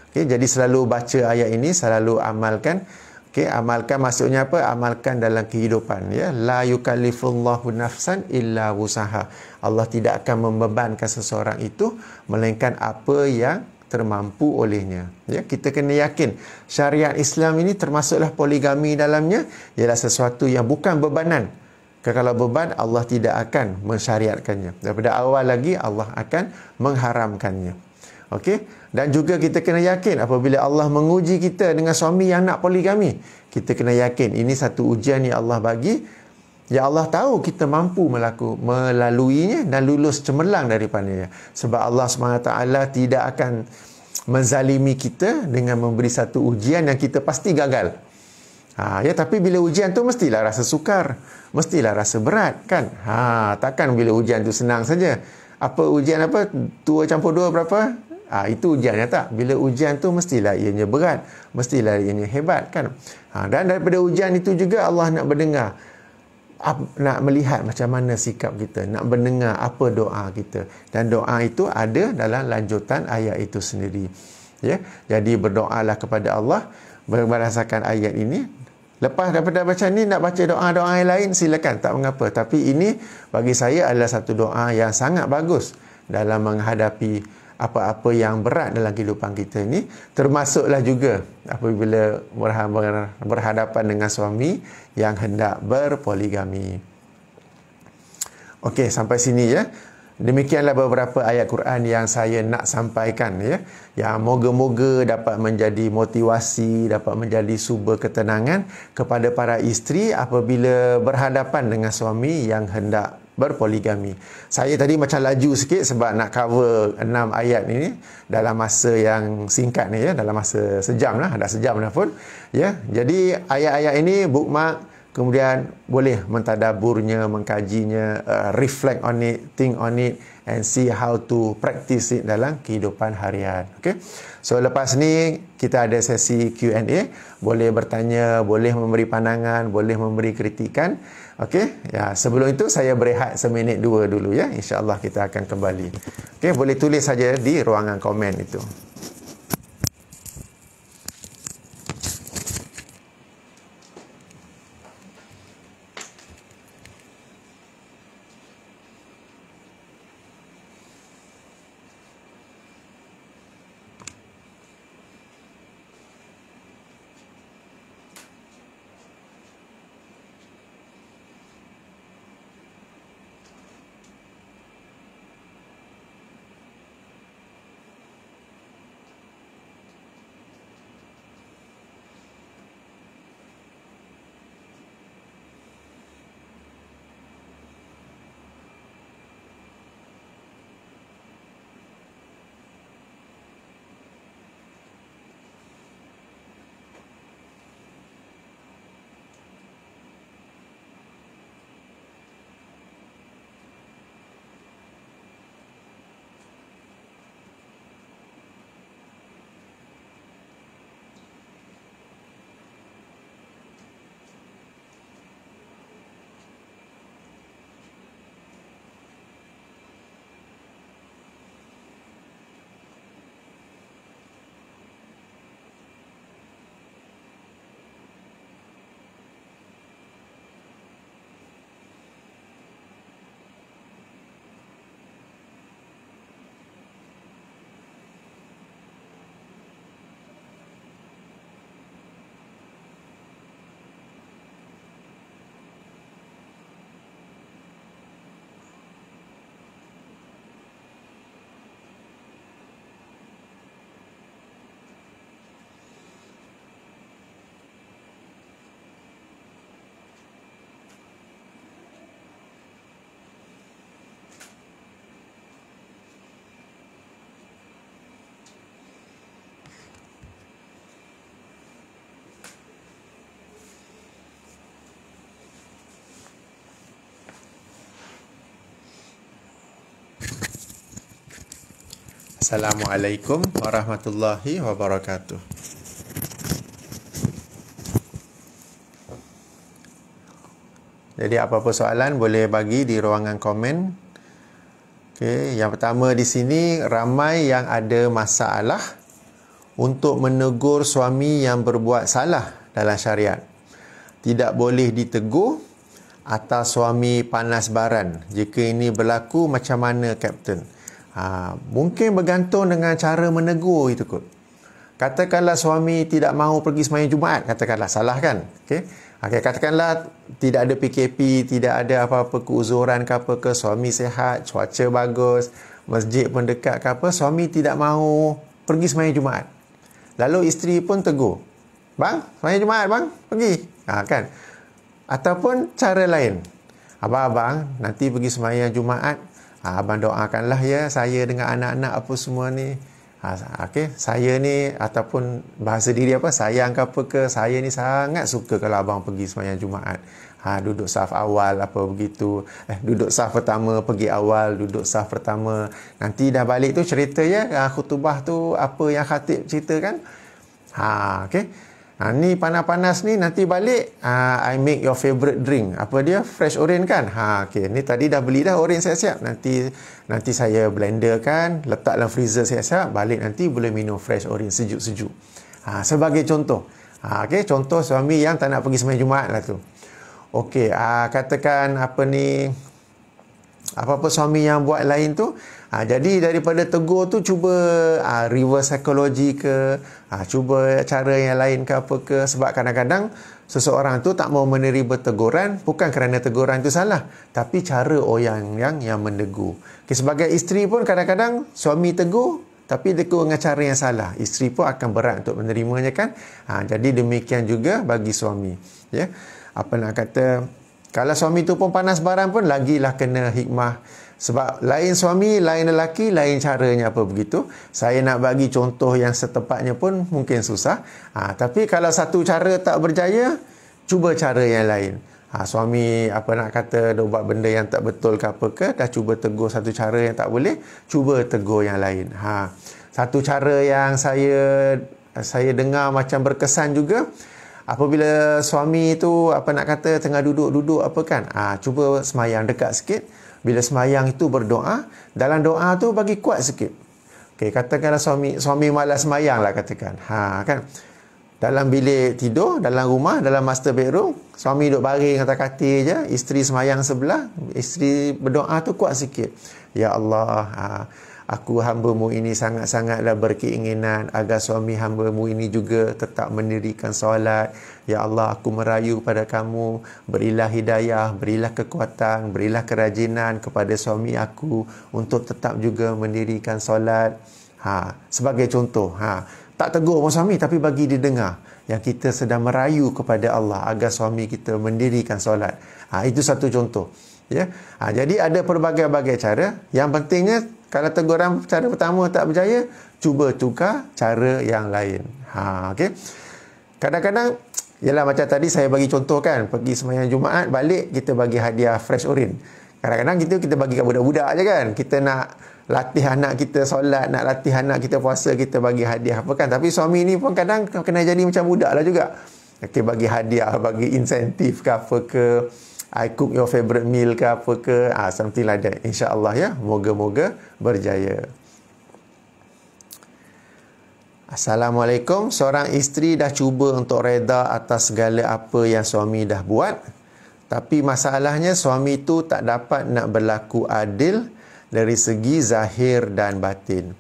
Speaker 1: Okay, jadi selalu baca ayat ini, selalu amalkan. Okey, amalkan maksudnya apa? Amalkan dalam kehidupan, ya. La yukallifullahu nafsan illa wusaha. Allah tidak akan membebankan seseorang itu melainkan apa yang termampu olehnya. Ya, kita kena yakin syariat Islam ini termasuklah poligami dalamnya ialah sesuatu yang bukan bebanan. Kalau beban, Allah tidak akan mensyariatkannya. Daripada awal lagi Allah akan mengharamkannya. Okey, dan juga kita kena yakin apabila Allah menguji kita dengan suami yang nak poligami, kita kena yakin ini satu ujian yang Allah bagi. Ya, Allah tahu kita mampu melaluinya dan lulus cemerlang daripadanya. Sebab Allah SWT tidak akan menzalimi kita dengan memberi satu ujian yang kita pasti gagal. Ya, tapi bila ujian tu mestilah rasa sukar, mestilah rasa berat, kan? Takkan bila ujian tu senang saja. Apa ujian apa? 2 campur 2 berapa? Itu ujiannya, tak? Bila ujian tu mestilah ianya berat, mestilah ianya hebat, kan? Dan daripada ujian itu juga Allah nak mendengar, nak melihat macam mana sikap kita, nak mendengar apa doa kita. Dan doa itu ada dalam lanjutan ayat itu sendiri. Ya, jadi berdoalah kepada Allah berdasarkan ayat ini. Lepas daripada baca ni, nak baca doa-doa yang lain, silakan, tak mengapa. Tapi ini bagi saya adalah satu doa yang sangat bagus dalam menghadapi apa-apa yang berat dalam kehidupan kita ini. Termasuklah juga apabila berhadapan dengan suami yang hendak berpoligami. Okey, sampai sini, ya. Demikianlah beberapa ayat Quran yang saya nak sampaikan, ya. Yang moga-moga dapat menjadi motivasi, dapat menjadi sumber ketenangan kepada para isteri apabila berhadapan dengan suami yang hendak berpoligami. Saya tadi macam laju sikit sebab nak cover 6 ayat ini dalam masa yang singkat ni, ya, dalam masa sejam lah, dah sejam dah pun, ya. Jadi ayat-ayat ini bookmark, kemudian boleh mentadaburnya, mengkajinya, reflect on it, think on it, and see how to practice it dalam kehidupan harian. Okay? So, lepas ni kita ada sesi Q&A. Boleh bertanya, boleh memberi pandangan, boleh memberi kritikan. Okay? Ya, sebelum itu saya berehat seminit 2 dulu, ya. InsyaAllah kita akan kembali. Okay? Boleh tulis saja di ruangan komen itu. Assalamualaikum warahmatullahi wabarakatuh. Jadi apa-apa soalan boleh bagi di ruangan komen. Okey, yang pertama di sini, ramai yang ada masalah untuk menegur suami yang berbuat salah dalam syariat. Tidak boleh ditegur atas suami panas baran. Jika ini berlaku, macam mana Kapten? Mungkin bergantung dengan cara menegur itu kot. Katakanlah suami tidak mahu pergi sembahyang Jumaat, katakanlah, salah kan? Okey, katakanlah tidak ada PKP, tidak ada apa-apa keuzuran ke apa ke, suami sihat, cuaca bagus, masjid pun dekat ke apa, suami tidak mahu pergi sembahyang Jumaat. Lalu isteri pun tegur, "Bang, sembahyang Jumaat bang, pergi." Kan? Ataupun cara lain, "Abang, nanti pergi sembahyang Jumaat, abang doakanlah ya saya dengan anak-anak apa semua ni. Saya ni," ataupun bahasa diri apa, sayang ke apa ke, "saya ni sangat suka kalau abang pergi sembahyang Jumaat. Duduk saf awal apa begitu. Duduk saf pertama, pergi awal, duduk saf pertama. Nanti dah balik tu cerita ya, khutbah tu apa yang khatib ceritakan. Ni panas-panas ni, nanti balik, I make your favorite drink. Apa dia? Fresh orange kan? Ni tadi dah beli dah orange siap-siap. Nanti saya blender kan, letak dalam freezer siap-siap. Balik nanti boleh minum fresh orange sejuk-sejuk. Sebagai contoh. Contoh suami yang tak nak pergi sembahyang Jumaat lah tu. Katakan apa-apa suami yang buat lain tu, jadi daripada tegur tu, cuba reverse psychology ke, cuba cara yang lain ke apa ke. Sebab kadang-kadang seseorang tu tak mau menerima teguran, bukan kerana teguran tu salah, tapi cara orang yang menegur. Sebagai isteri pun kadang-kadang suami tegur, tapi tegur dengan cara yang salah, isteri pun akan berat untuk menerimanya kan. Jadi demikian juga bagi suami, ya. Apa nak kata, kalau suami tu pun panas barang pun, lagilah kena hikmah. Sebab lain suami, lain lelaki, lain caranya apa begitu. Saya nak bagi contoh yang setepatnya pun mungkin susah. Tapi kalau satu cara tak berjaya, cuba cara yang lain. Suami nak kata dah buat benda yang tak betul ke apa ke, dah cuba tegur satu cara yang tak boleh, cuba tegur yang lain. Satu cara yang saya dengar macam berkesan juga, apabila suami tu nak kata tengah duduk apa kan, cuba semayang dekat sikit. Bila semayang itu berdoa, dalam doa tu bagi kuat sikit. Katakanlah suami malas semayang lah katakan. Kan? Dalam bilik tidur, dalam rumah, dalam master bedroom, suami duduk baring atas katil je, isteri semayang sebelah, isteri berdoa tu kuat sikit. Ya Allah, aku hamba-Mu ini sangat-sangatlah berkeinginan agar suami hamba-Mu ini juga tetap mendirikan solat. Ya Allah, aku merayu pada Kamu, berilah hidayah, berilah kekuatan, berilah kerajinan kepada suami aku untuk tetap juga mendirikan solat. Sebagai contoh, tak tegur pun suami, tapi bagi dia dengar yang kita sedang merayu kepada Allah agar suami kita mendirikan solat. Itu satu contoh. Ya. Jadi ada pelbagai-bagai cara. Yang pentingnya, kalau teguran cara pertama tak berjaya, cuba tukar cara yang lain. Kadang-kadang, ialah macam tadi saya bagi contoh kan, pergi sembahyang Jumaat, balik kita bagi hadiah fresh orange. Kadang-kadang kita bagi kat budak-budak je kan. Kita nak latih anak kita solat, nak latih anak kita puasa, kita bagi hadiah apa kan. Tapi suami ni pun kadang kena jadi macam budak lah juga. Bagi hadiah, bagi insentif ke apa ke, I cook your favorite meal ke apa ke, something like that. InsyaAllah ya, moga-moga berjaya. Assalamualaikum. Seorang isteri dah cuba untuk reda atas segala apa yang suami dah buat, tapi masalahnya suami tu tak dapat nak berlaku adil dari segi zahir dan batin.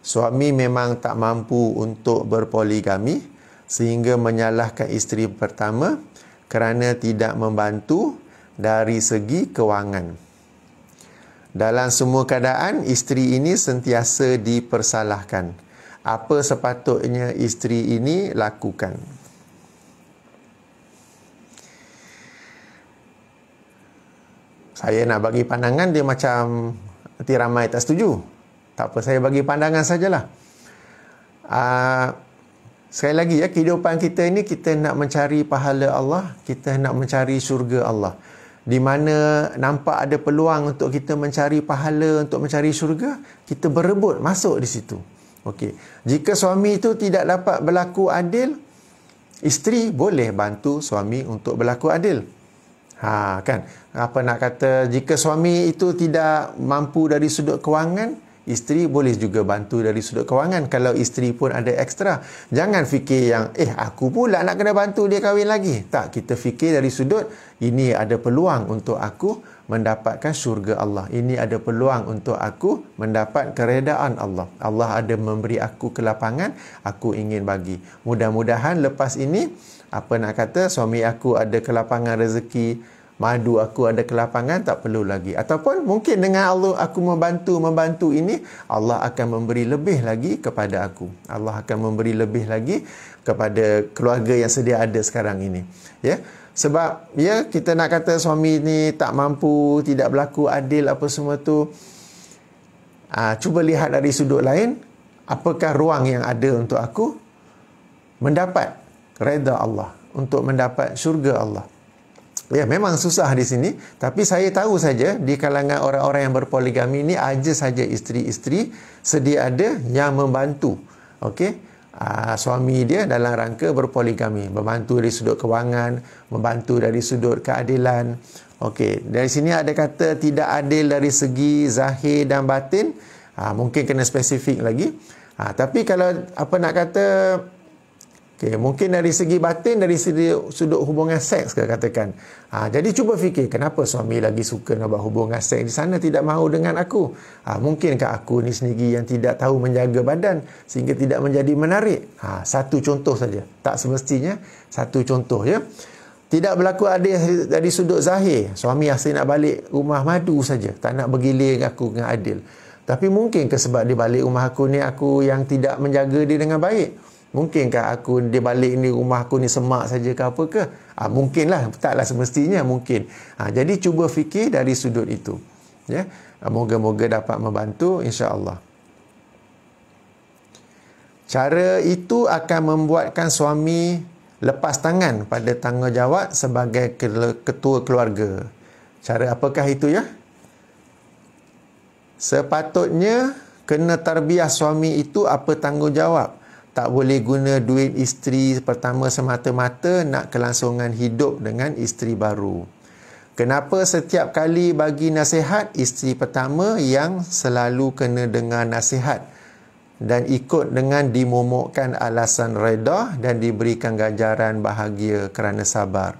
Speaker 1: Suami memang tak mampu untuk berpoligami sehingga menyalahkan isteri pertama kerana tidak membantu dari segi kewangan. Dalam semua keadaan, isteri ini sentiasa dipersalahkan. Apa sepatutnya isteri ini lakukan? Saya nak bagi pandangan, dia macam nanti ramai tak setuju. Tak apa, saya bagi pandangan sajalah. Sekali lagi ya, kehidupan kita ini, kita nak mencari pahala Allah, kita nak mencari syurga Allah. Di mana nampak ada peluang untuk kita mencari pahala, untuk mencari syurga, kita berebut masuk di situ. Okey. Jika suami itu tidak dapat berlaku adil, isteri boleh bantu suami untuk berlaku adil. Kan? Apa nak kata, jika suami itu tidak mampu dari sudut kewangan, isteri boleh juga bantu dari sudut kewangan kalau isteri pun ada ekstra. Jangan fikir yang aku pula nak kena bantu dia kahwin lagi. Tak, kita fikir dari sudut ini ada peluang untuk aku mendapatkan syurga Allah. Ini ada peluang untuk aku mendapat keredaan Allah. Allah ada memberi aku kelapangan, aku ingin bagi. Mudah-mudahan lepas ini suami aku ada kelapangan rezeki, madu aku ada kelapangan, tak perlu lagi. Ataupun mungkin dengan Allah aku membantu ini, Allah akan memberi lebih lagi kepada aku. Allah akan memberi lebih lagi kepada keluarga yang sedia ada sekarang ini. Ya. Sebab kita nak kata suami ni tak mampu, tidak berlaku adil apa semua tu. Cuba lihat dari sudut lain, apakah ruang yang ada untuk aku mendapat redha Allah, untuk mendapat syurga Allah. Ya, memang susah di sini, tapi saya tahu saja di kalangan orang-orang yang berpoligami ni ada saja isteri-isteri sedia ada yang membantu. Okey. Suami dia dalam rangka berpoligami, membantu dari sudut kewangan, membantu dari sudut keadilan. Okey, dari sini ada kata tidak adil dari segi zahir dan batin. Mungkin kena spesifik lagi. Tapi kalau mungkin dari segi batin, dari segi sudut hubungan seks ke katakan. Jadi cuba fikir, kenapa suami lagi suka nak buat hubungan seks di sana, tidak mahu dengan aku? Mungkinkah aku ni sendiri yang tidak tahu menjaga badan sehingga tidak menjadi menarik? Satu contoh saja. Tak semestinya, satu contoh ya. Tidak berlaku adil dari sudut zahir. Suami asyik nak balik rumah madu saja, tak nak bergilir dengan aku dengan adil. Tapi mungkinkah sebab dia balik rumah aku ni, aku yang tidak menjaga dia dengan baik? Mungkinkah dia balik ni rumah aku ni semak saja ke apa ke? Mungkinlah, taklah semestinya mungkin. Jadi cuba fikir dari sudut itu. Ya, moga-moga dapat membantu insya-Allah. Cara itu akan membuatkan suami lepas tangan pada tanggungjawab sebagai ketua keluarga. Cara apakah itu ya? Sepatutnya kena tarbiyah suami itu apa tanggungjawab. Tak boleh guna duit isteri pertama semata-mata nak kelangsungan hidup dengan isteri baru. Kenapa setiap kali bagi nasihat, isteri pertama yang selalu kena dengar nasihat dan ikut dengan dimomokkan alasan redha dan diberikan ganjaran bahagia kerana sabar.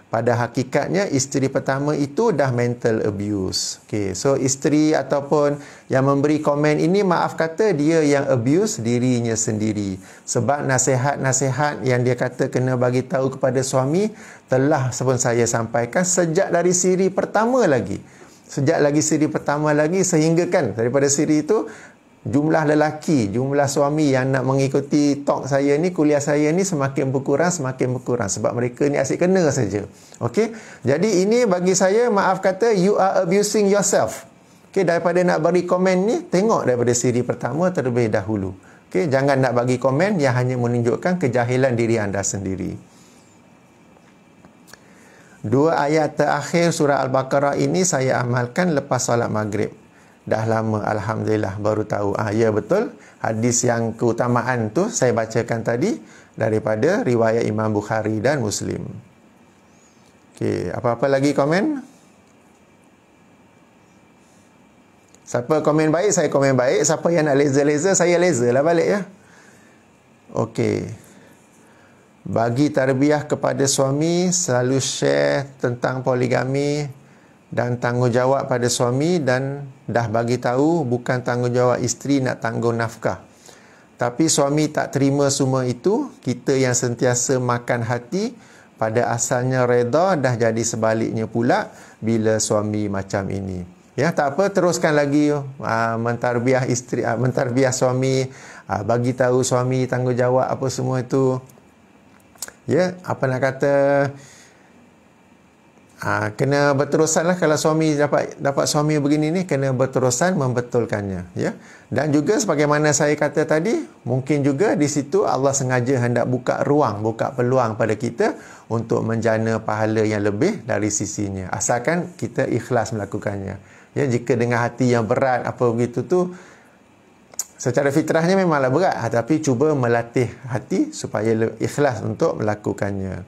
Speaker 1: Pada hakikatnya, isteri pertama itu dah mental abuse. Okay, so isteri ataupun yang memberi komen ini, maaf kata, dia yang abuse dirinya sendiri. Sebab nasihat-nasihat yang dia kata kena bagi tahu kepada suami telah pun saya sampaikan sejak dari siri pertama lagi. Sehingga kan daripada siri itu, jumlah lelaki, jumlah suami yang nak mengikuti talk saya ni, kuliah saya ni semakin berkurang. Sebab mereka ni asyik kena saja. Okey, jadi ini bagi saya, maaf kata, you are abusing yourself. Okey, daripada nak bagi komen ni, tengok daripada siri pertama terlebih dahulu. Okey, jangan nak bagi komen yang hanya menunjukkan kejahilan diri anda sendiri. 2 ayat terakhir surah Al-Baqarah ini saya amalkan lepas solat maghrib. Dah lama, Alhamdulillah, baru tahu. Ya, betul. Hadis yang keutamaan tu saya bacakan tadi daripada riwayat Imam Bukhari dan Muslim. Okey, apa-apa lagi komen? Siapa komen baik, saya komen baik. Siapa yang nak laser-laser, saya laser lah balik ya. Okey. Bagi tarbiyah kepada suami, selalu share tentang poligami dan tanggungjawab pada suami, dan dah bagi tahu bukan tanggungjawab isteri nak tanggung nafkah. Tapi suami tak terima semua itu, kita yang sentiasa makan hati, pada asalnya redha dah jadi sebaliknya pula bila suami macam ini. Ya, tak apa, teruskan lagi mentarbiah isteri, mentarbiah suami, bagi tahu suami tanggungjawab apa semua itu. Ya, apa nak kata, kena berterusan lah. Kalau suami dapat suami begini ni, kena berterusan membetulkannya, ya. Dan juga sebagaimana saya kata tadi, mungkin juga di situ Allah sengaja hendak buka ruang, buka peluang pada kita untuk menjana pahala yang lebih dari sisinya, asalkan kita ikhlas melakukannya. Ya, jika dengan hati yang berat apa begitu tu, secara fitrahnya memanglah berat, tapi cuba melatih hati supaya ikhlas untuk melakukannya.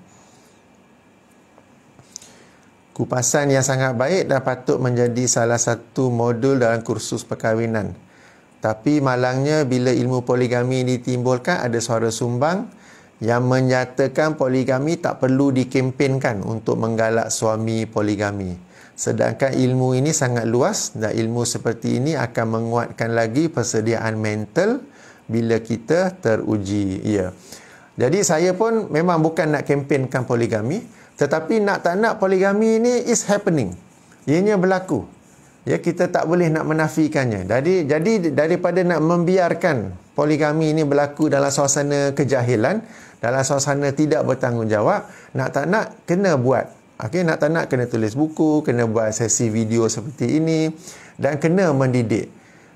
Speaker 1: Kupasan yang sangat baik dan patut menjadi salah satu modul dalam kursus perkahwinan. Tapi malangnya bila ilmu poligami ditimbulkan, ada suara sumbang yang menyatakan poligami tak perlu dikempenkan untuk menggalak suami poligami. Sedangkan ilmu ini sangat luas dan ilmu seperti ini akan menguatkan lagi persediaan mental bila kita teruji. Ya. Jadi saya pun memang bukan nak kempenkan poligami, tetapi nak tak nak poligami ini is happening. Ianya berlaku. Ya, kita tak boleh nak menafikannya. Jadi daripada nak membiarkan poligami ini berlaku dalam suasana kejahilan, dalam suasana tidak bertanggungjawab, nak tak nak kena buat. Okey, nak tak nak kena tulis buku, kena buat sesi video seperti ini dan kena mendidik.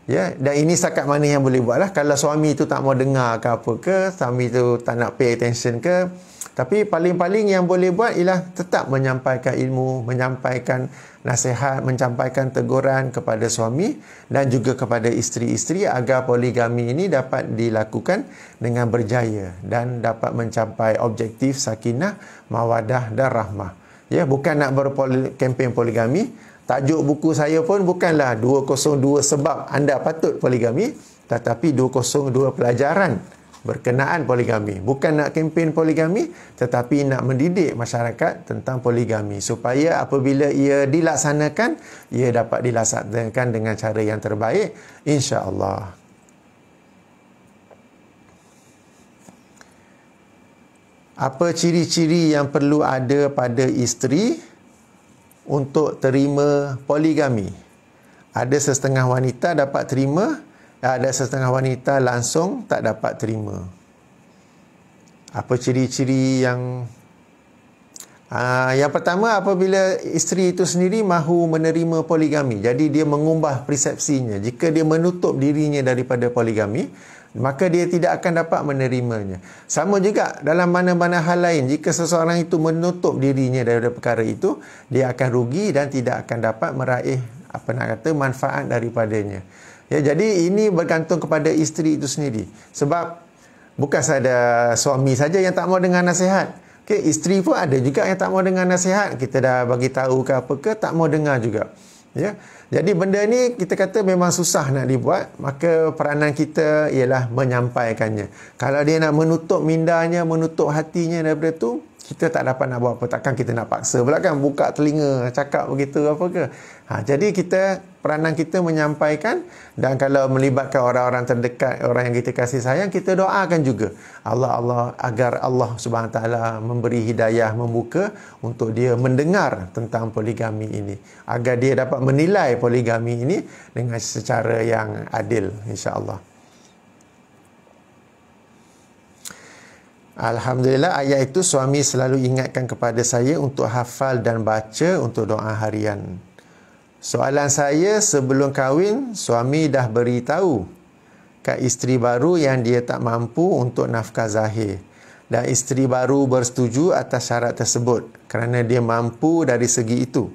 Speaker 1: Ya, dan ini setakat mana yang boleh buatlah. Kalau suami itu tak mau dengar ke apa ke, suami itu tak nak pay attention ke, tapi paling-paling yang boleh buat ialah tetap menyampaikan ilmu, menyampaikan nasihat, menyampaikan teguran kepada suami dan juga kepada isteri-isteri agar poligami ini dapat dilakukan dengan berjaya dan dapat mencapai objektif sakinah, mawadah dan rahmah. Ya, bukan nak berkempen poligami. Tajuk buku saya pun bukanlah 202 sebab anda patut poligami, tetapi 202 pelajaran berkenaan poligami. Bukan nak kempen poligami, tetapi nak mendidik masyarakat tentang poligami supaya apabila ia dilaksanakan, ia dapat dilaksanakan dengan cara yang terbaik, insya-Allah. Apa ciri-ciri yang perlu ada pada isteri untuk terima poligami? Ada setengah wanita dapat terima, ada setengah wanita langsung tak dapat terima. Apa ciri-ciri yang pertama, apabila isteri itu sendiri mahu menerima poligami, jadi dia mengubah persepsinya. Jika dia menutup dirinya daripada poligami, maka dia tidak akan dapat menerimanya. Sama juga dalam mana-mana hal lain, jika seseorang itu menutup dirinya daripada perkara itu, dia akan rugi dan tidak akan dapat meraih manfaat daripadanya. Ya, jadi ini bergantung kepada isteri itu sendiri. Sebab bukan sahaja suami saja yang tak mau dengar nasihat. Okay, isteri pun ada juga yang tak mau dengar nasihat. Kita dah bagi tahu ke apa ke, tak mau dengar juga. Ya. Jadi benda ni kita kata memang susah nak dibuat, maka peranan kita ialah menyampaikannya. Kalau dia nak menutup mindanya, menutup hatinya daripada tu, kita tak dapat nak buat apa. Takkan kita nak paksa pula kan, buka telinga cakap begitu apa ke. Jadi peranan kita menyampaikan, dan kalau melibatkan orang-orang terdekat, orang yang kita kasih sayang, kita doakan juga agar Allah Subhanahu taala memberi hidayah, membuka untuk dia mendengar tentang poligami ini, agar dia dapat menilai poligami ini dengan secara yang adil, insya-Allah. Alhamdulillah, ayat itu suami selalu ingatkan kepada saya untuk hafal dan baca untuk doa harian. Soalan saya, sebelum kahwin, suami dah beritahu kat isteri baru yang dia tak mampu untuk nafkah zahir. Dan isteri baru bersetuju atas syarat tersebut kerana dia mampu dari segi itu.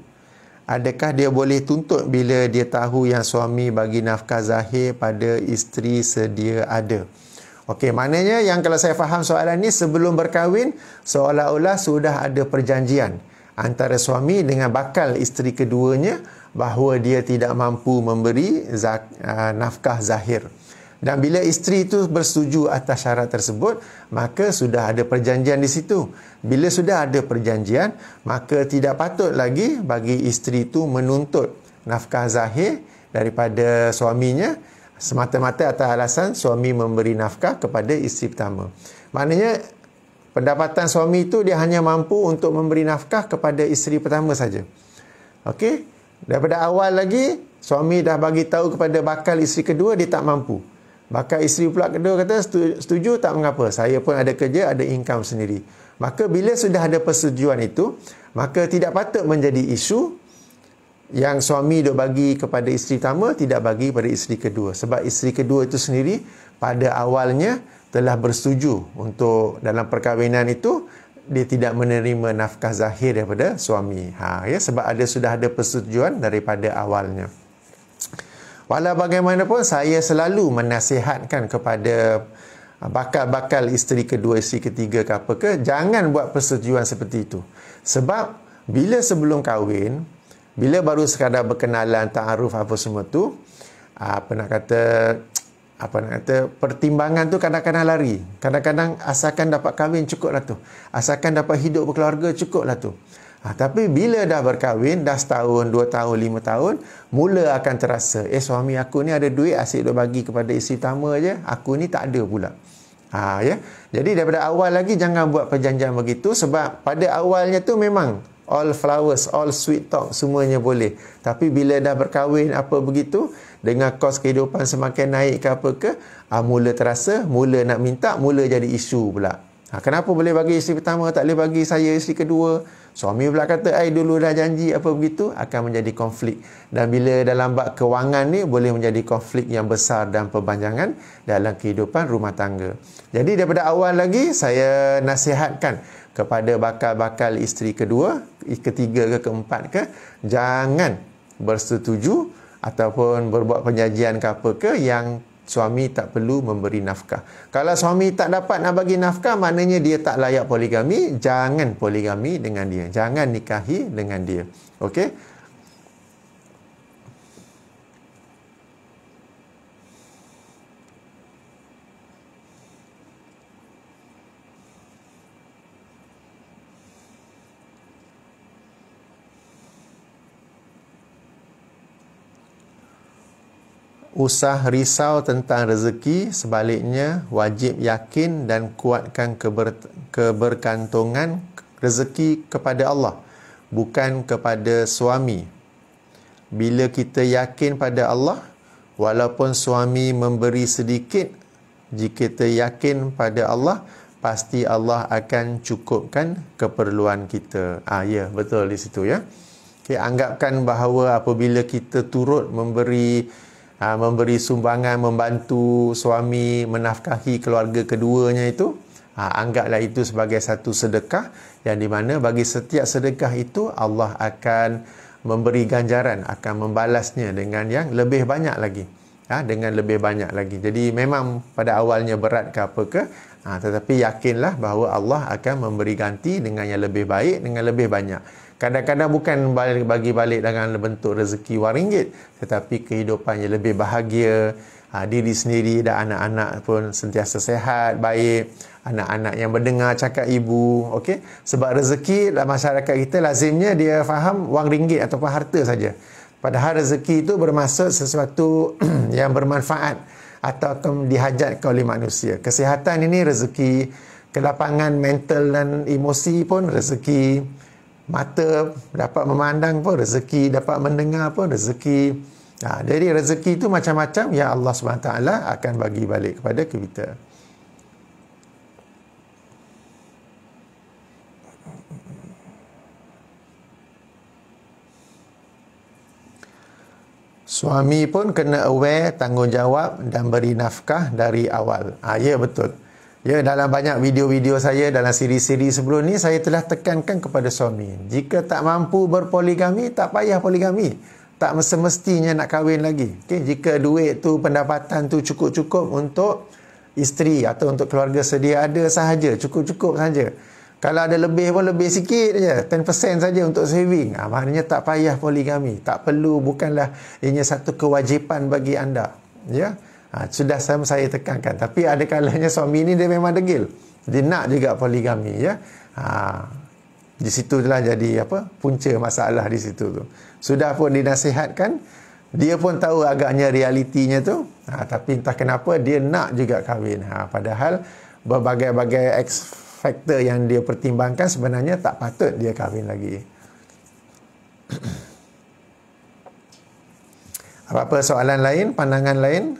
Speaker 1: Adakah dia boleh tuntut bila dia tahu yang suami bagi nafkah zahir pada isteri sedia ada? Okey, maknanya yang kalau saya faham soalan ni, sebelum berkahwin seolah-olah sudah ada perjanjian antara suami dengan bakal isteri keduanya bahawa dia tidak mampu memberi nafkah zahir. Dan bila isteri itu bersetuju atas syarat tersebut, maka sudah ada perjanjian di situ. Bila sudah ada perjanjian, maka tidak patut lagi bagi isteri itu menuntut nafkah zahir daripada suaminya semata-mata atas alasan suami memberi nafkah kepada isteri pertama. Maknanya pendapatan suami itu dia hanya mampu untuk memberi nafkah kepada isteri pertama saja. Okey? Daripada awal lagi suami dah bagi tahu kepada bakal isteri kedua dia tak mampu. Bakal isteri pula kedua kata setuju, tak mengapa. Saya pun ada kerja, ada income sendiri. Maka bila sudah ada persetujuan itu, maka tidak patut menjadi isu yang suami duk bagi kepada isteri pertama tidak bagi pada isteri kedua. Sebab isteri kedua itu sendiri pada awalnya telah bersetuju untuk dalam perkahwinan itu dia tidak menerima nafkah zahir daripada suami. Sebab sudah ada persetujuan daripada awalnya. Walau bagaimanapun saya selalu menasihatkan kepada bakal-bakal isteri kedua, isteri ketiga ke apa ke, jangan buat persetujuan seperti itu. Sebab bila sebelum kahwin, bila baru sekadar berkenalan, ta'aruf apa semua tu, apa nak kata, pertimbangan tu kadang-kadang lari. Kadang-kadang asalkan dapat kahwin cukup lah tu. Asalkan dapat hidup berkeluarga cukup lah tu. Tapi bila dah berkahwin, dah setahun, 2 tahun, 5 tahun, mula akan terasa, suami aku ni ada duit, asyik duk bagi kepada isteri pertama je, aku ni tak ada pula. Ya. Jadi daripada awal lagi jangan buat perjanjian begitu, sebab pada awalnya tu memang all flowers, all sweet talk, semuanya boleh. Tapi bila dah berkahwin apa begitu, dengan kos kehidupan semakin naik ke apa ke, mula terasa, mula nak minta, mula jadi isu pula. Kenapa boleh bagi isteri pertama, tak boleh bagi saya isteri kedua? Suami pula kata, dulu dah janji apa begitu, akan menjadi konflik. Dan bila dalam bab kewangan ni, boleh menjadi konflik yang besar dan perpanjangan dalam kehidupan rumah tangga. Jadi daripada awal lagi, saya nasihatkan kepada bakal-bakal isteri kedua, ketiga ke keempat ke, jangan bersetuju ataupun berbuat perjanjian ke apa ke yang suami tak perlu memberi nafkah. Kalau suami tak dapat nak bagi nafkah, maknanya dia tak layak poligami. Jangan poligami dengan dia. Jangan nikahi dengan dia. Okey? Usah risau tentang rezeki, sebaliknya wajib yakin dan kuatkan kebergantungan rezeki kepada Allah, bukan kepada suami. Bila kita yakin pada Allah, walaupun suami memberi sedikit, jika kita yakin pada Allah, pasti Allah akan cukupkan keperluan kita. Ya, betul di situ ya. Okay, anggapkan bahawa apabila kita turut memberi sumbangan, membantu suami menafkahi keluarga keduanya itu, anggaplah itu sebagai satu sedekah, yang di mana bagi setiap sedekah itu Allah akan memberi ganjaran, akan membalasnya dengan yang lebih banyak lagi. Dengan lebih banyak lagi. Jadi memang pada awalnya berat ke apa ke, tetapi yakinlah bahawa Allah akan memberi ganti dengan yang lebih baik, dengan lebih banyak. Kadang-kadang bukan bagi balik dengan bentuk rezeki wang ringgit, tetapi kehidupannya lebih bahagia, diri sendiri dan anak-anak pun sentiasa sehat, baik, anak-anak yang mendengar cakap ibu. Okey, sebab rezeki dalam masyarakat kita lazimnya dia faham wang ringgit ataupun harta saja. Padahal rezeki itu bermaksud sesuatu yang bermanfaat atau akan dihajatkan oleh manusia. Kesihatan ini rezeki, kelapangan mental dan emosi pun rezeki, mata dapat memandang pun rezeki, dapat mendengar pun rezeki. Jadi rezeki itu macam-macam yang Allah SWT akan bagi balik kepada kita. Suami pun kena aware, tanggungjawab dan beri nafkah dari awal. Ya, betul. Ya, dalam banyak video-video saya, dalam siri-siri sebelum ni, saya telah tekankan kepada suami. Jika tak mampu berpoligami, tak payah poligami. Tak semestinya nak kahwin lagi. Okay? Jika duit tu, pendapatan tu cukup-cukup untuk isteri atau untuk keluarga sedia ada sahaja. Cukup-cukup sahaja. Kalau ada lebih pun lebih sikit je. 10% saja untuk saving. Maknanya tak payah poligami. Tak perlu, bukanlah ianya satu kewajipan bagi anda. Ya. Sudah saya tekankan. Tapi ada kalanya suami ni dia memang degil. Dia nak juga poligami. Ya. Di situ telah jadi punca masalah di situ tu. Sudah pun dinasihatkan. Dia pun tahu agaknya realitinya tu. Tapi entah kenapa dia nak juga kahwin. Padahal berbagai-bagai faktor yang dia pertimbangkan sebenarnya tak patut dia kahwin lagi. Apa-apa soalan lain, pandangan lain?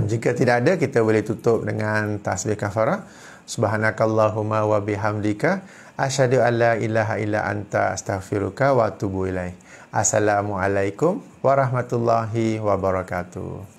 Speaker 1: Jika tidak ada, kita boleh tutup dengan tasbih kafarah. Subhanakallahumma wa bihamdika asyhadu an la ilaha illa anta astaghfiruka wa atubu ilaik. Assalamualaikum warahmatullahi wabarakatuh.